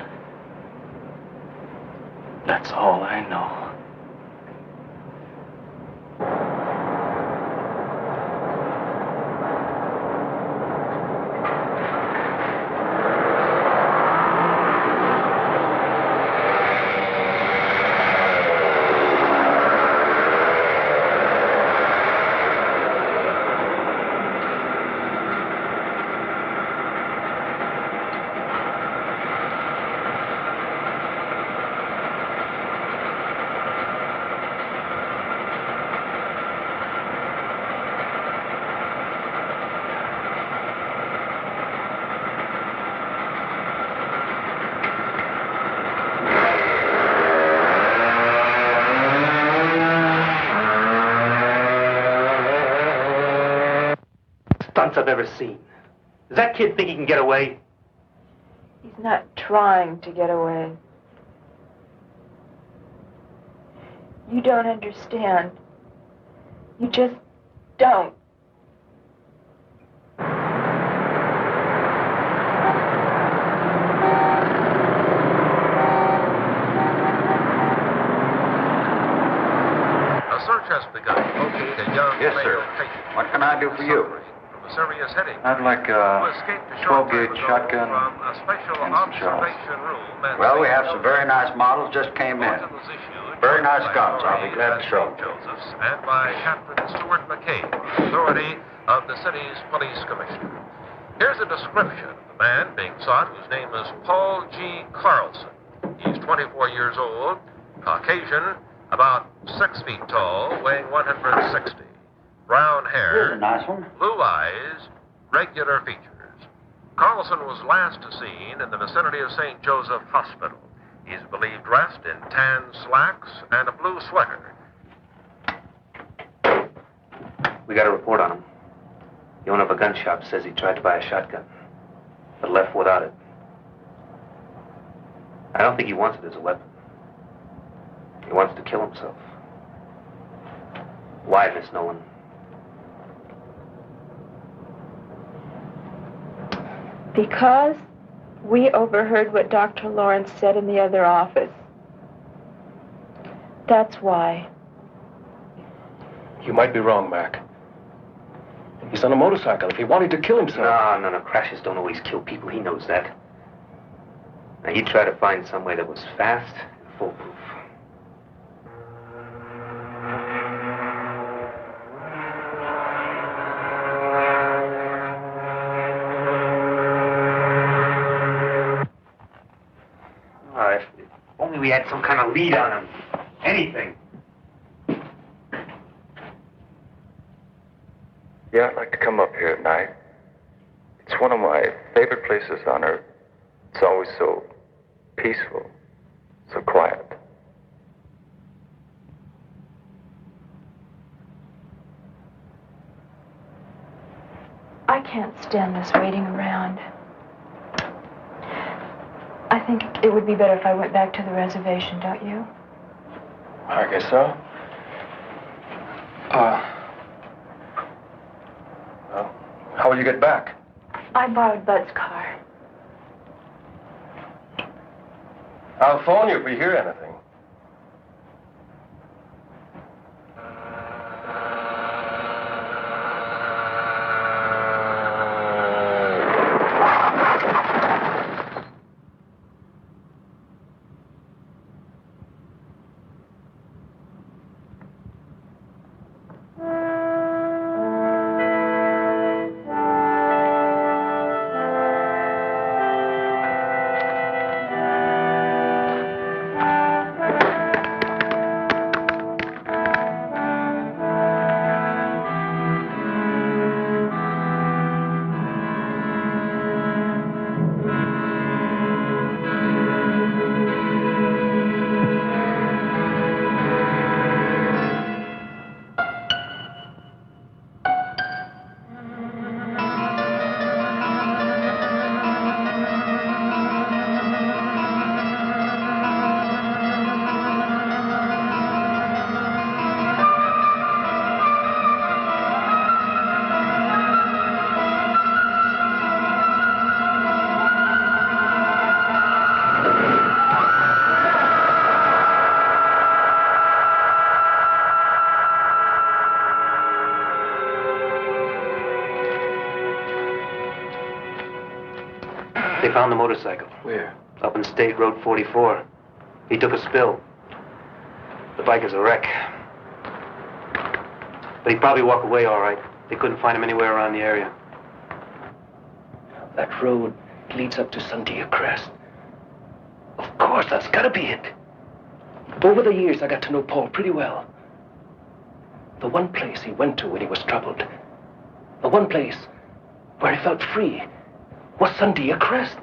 That's all I know. stunts I've ever seen. Does that kid think he can get away? He's not trying to get away. You don't understand. You just don't. A search has begun to locate a young Yes, sir. male patient. What can I do for you? From a serious headache. I'd like Who a escaped a short 12-gauge time ago shotgun from a special and some shells. observation room at Well, we St. have some very nice models just came in. Very nice guns. I'll be glad to show. Joseph's and by Captain Stuart McKay, authority of the city's police commissioner. Here's a description of the man being sought, whose name is Paul G. Carlson. He's 24 years old, Caucasian, about 6 feet tall, weighing 160. Brown hair, Here's a nice one. blue eyes, regular features. Carlson was last seen in the vicinity of St. Joseph Hospital. He's believed dressed in tan slacks and a blue sweater. We got a report on him. The owner of a gun shop says he tried to buy a shotgun, but left without it. I don't think he wants it as a weapon. He wants to kill himself. Why, Miss Nolan? Because we overheard what Dr. Lawrence said in the other office. That's why. You might be wrong, Mac. He's on a motorcycle. If he wanted to kill himself... No. Crashes don't always kill people. He knows that. Now, he tried to find some way that was fast and foolproof. If only we had some kind of lead on him. Anything. Yeah, I'd like to come up here at night. It's one of my favorite places on earth. It's always so peaceful, so quiet. I can't stand this waiting around. I think it would be better if I went back to the reservation, don't you? I guess so. Well, how will you get back? I borrowed Bud's car. I'll phone you if we hear anything. They found the motorcycle. Where? Up in State Road 44. He took a spill. The bike is a wreck. But he'd probably walk away all right. They couldn't find him anywhere around the area. That road leads up to Sandia Crest. Of course, that's gotta be it. Over the years, I got to know Paul pretty well. The one place he went to when he was troubled, the one place where he felt free, was Sandia Crest.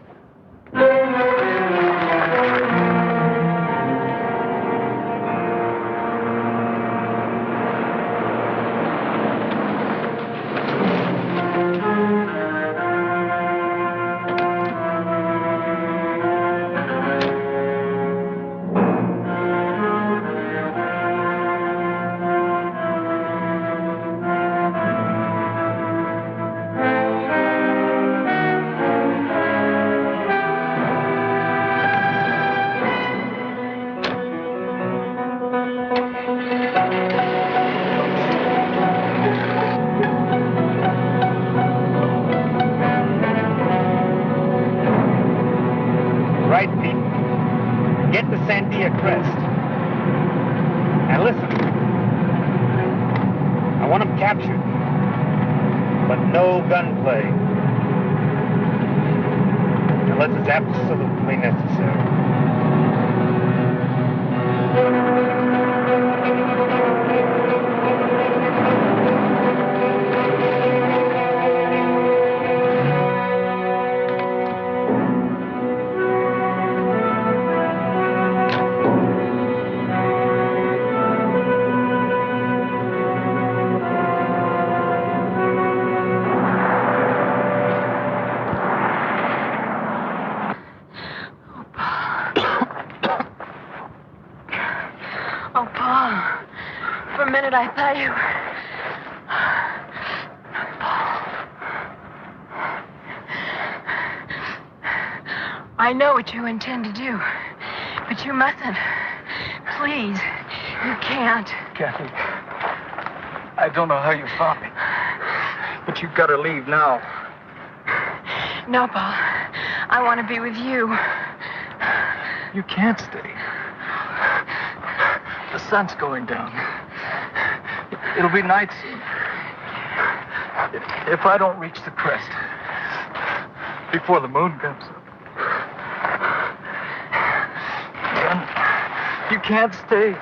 Sandia Crest. And listen, I want them captured, but no gunplay, unless it's absolutely necessary. Oh, Paul. For a minute, I thought you were... I know what you intend to do, but you mustn't. Please, you can't. Kathy, I don't know how you found me, but you've got to leave now. No, Paul. I want to be with you. You can't stay. The sun's going down. It'll be night soon. If I don't reach the crest before the moon comes up, then you can't stay.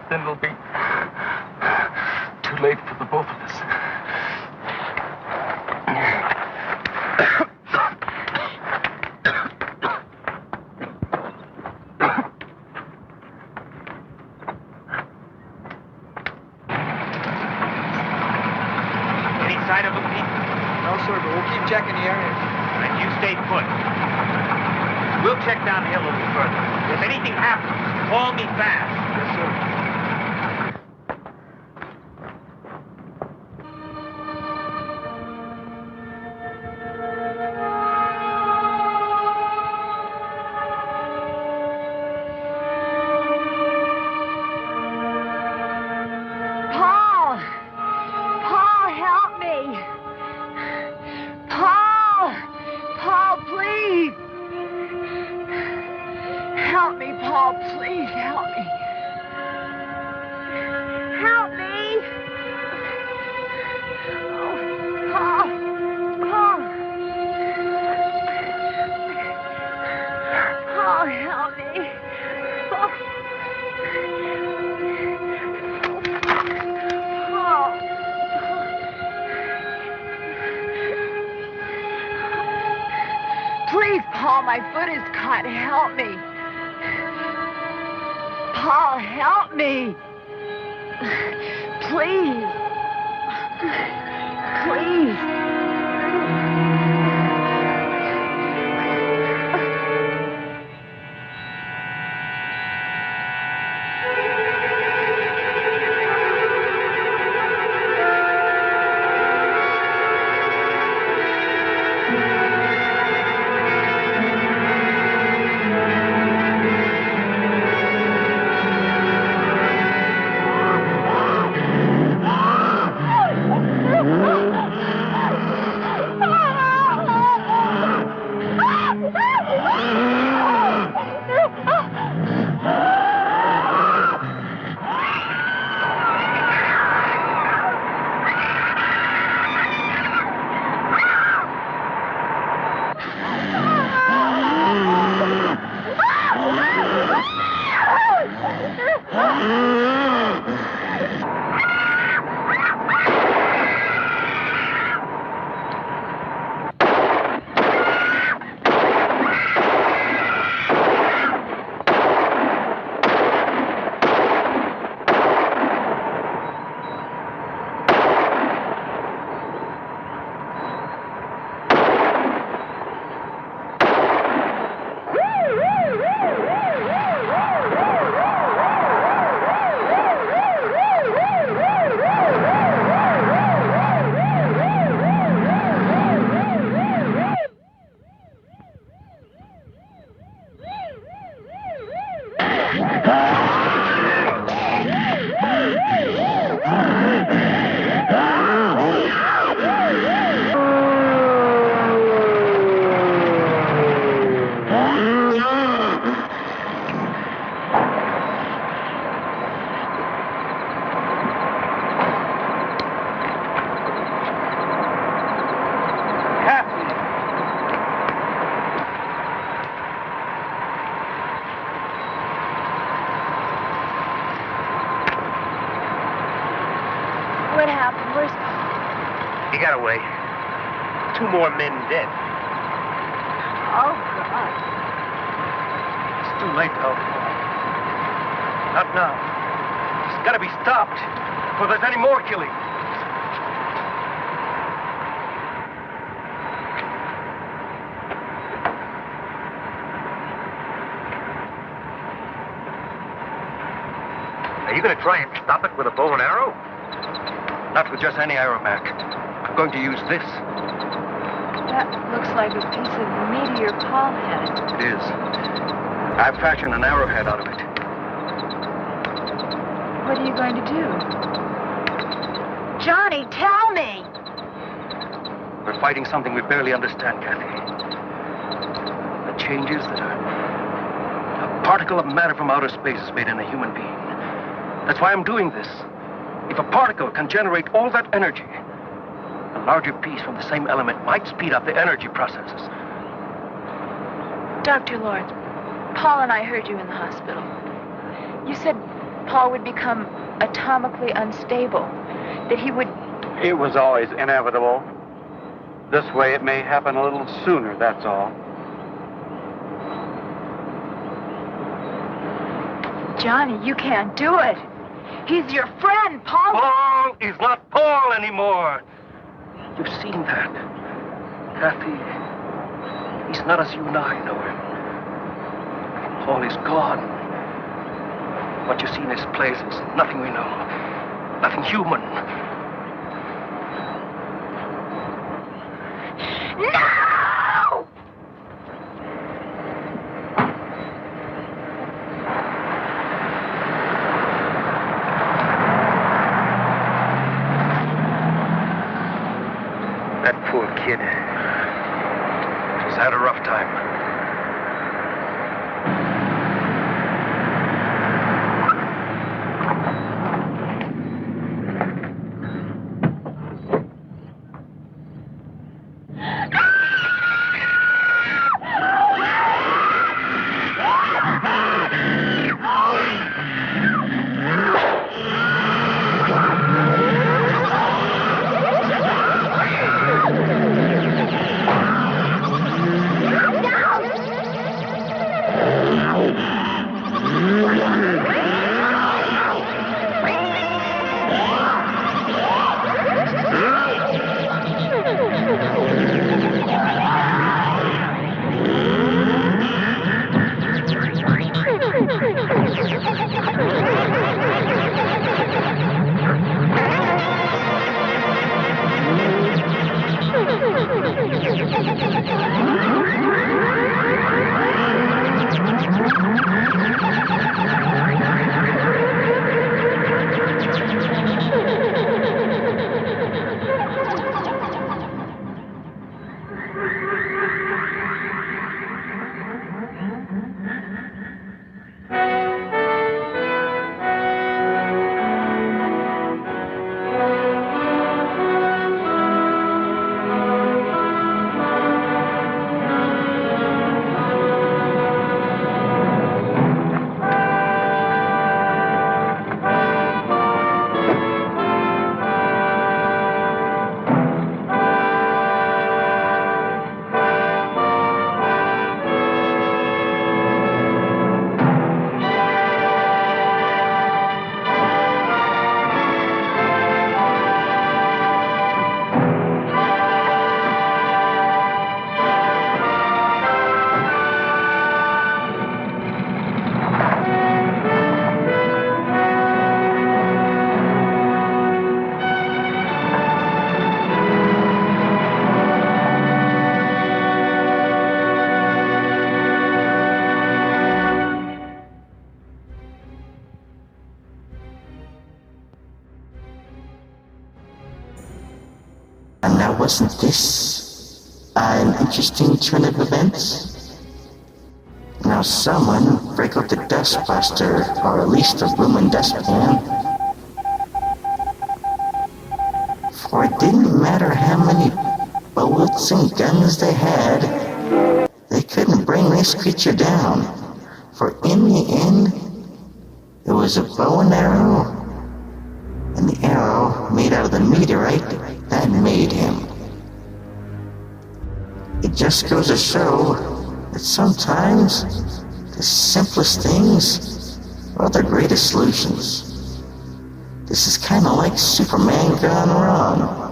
Then it'll be too late for the both of us. Checking the area. And you stay put. We'll check down the hill a little further. If anything happens, call me fast. Yes, sir. Please, Paul, my foot is caught. Help me. Paul, help me. Please. Please. happened? Where's Paul? He got away. 2 more men dead. Oh, God. It's too late to help Paul. Not now. It's got to be stopped before there's any more killing. Are you going to try and stop it with a bow and arrow? Not with just any arrow, Mac. I'm going to use this. That looks like a piece of meteor Paul had. It is. I've fashioned an arrowhead out of it. What are you going to do? Johnny, tell me! We're fighting something we barely understand, Kathy. The changes that a particle of matter from outer space has made in a human being. That's why I'm doing this. If a particle can generate all that energy, a larger piece from the same element might speed up the energy processes. Dr. Lawrence, Paul and I heard you in the hospital. You said Paul would become atomically unstable, that he would... It was always inevitable. This way it may happen a little sooner, that's all. Johnny, you can't do it. He's your friend, Paul. Paul is not Paul anymore. You've seen that. Kathy, he's not as you and I know him. Paul is gone. What you see in his place is nothing we know. Nothing human. No! That poor kid. He's had a rough time. Now, wasn't this an interesting turn of events? Now, someone break out the dustbuster, or at least the bloomin' dustpan. For it didn't matter how many bullets and guns they had, they couldn't bring this creature down. For in the end, it was a bow and arrow and the arrow made out of the meteorite that made him. It just goes to show that sometimes the simplest things are the greatest solutions. This is kind of like Superman gone wrong.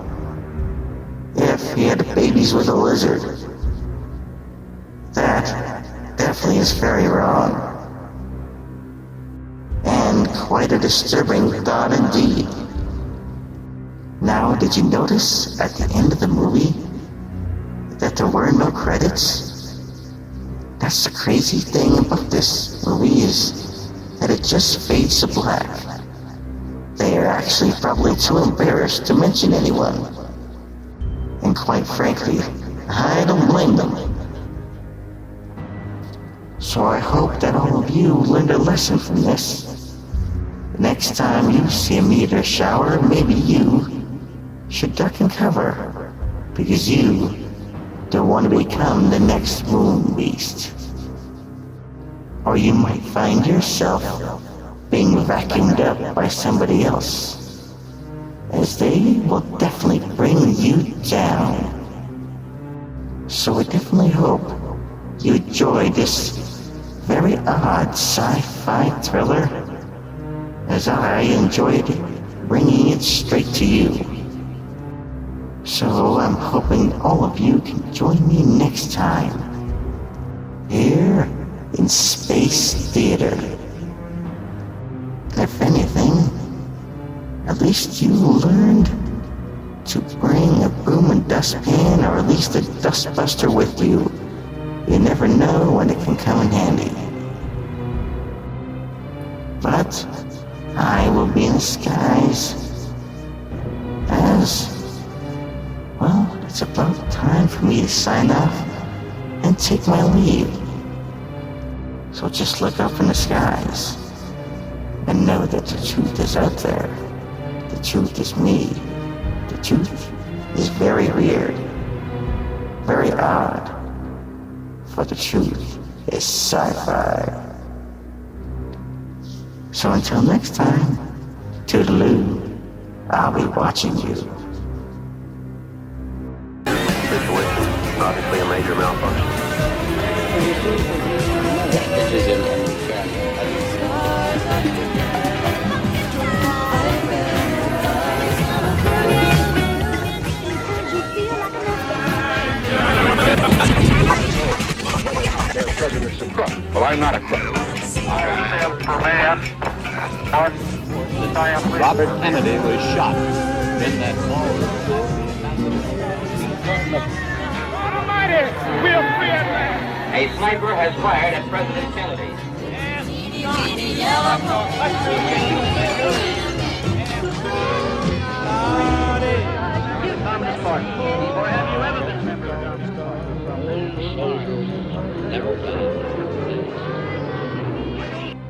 If he had babies with a lizard. That definitely is very wrong. And quite a disturbing thought indeed. Now, did you notice at the end of the movie that there were no credits? That's the crazy thing about this movie is that it just fades to black. They are actually probably too embarrassed to mention anyone. And quite frankly, I don't blame them. So I hope that all of you learned a lesson from this. Next time you see a meteor shower, maybe you should duck and cover, because you don't want to become the next moon beast. Or you might find yourself being vacuumed up by somebody else, as they will definitely bring you down. So I definitely hope you enjoyed this very odd sci-fi thriller, as I enjoyed bringing it straight to you. So I'm hoping all of you can join me next time, here in Space Theater. If anything, at least you learned to bring a boom and dustpan, or at least a dustbuster with you. You never know when it can come in handy. But I will be in the skies as, well, it's about time for me to sign off and take my leave. So just look up in the skies and know that the truth is out there. The truth is me. The truth is very weird, very odd, for the truth is sci-fi. So until next time, toodaloo, I'll be watching you. Situation, obviously a major malfunction. This is in President's a crook. Well, I'm not a crook. Robert Kennedy was shot in that A sniper has fired at President Kennedy. Never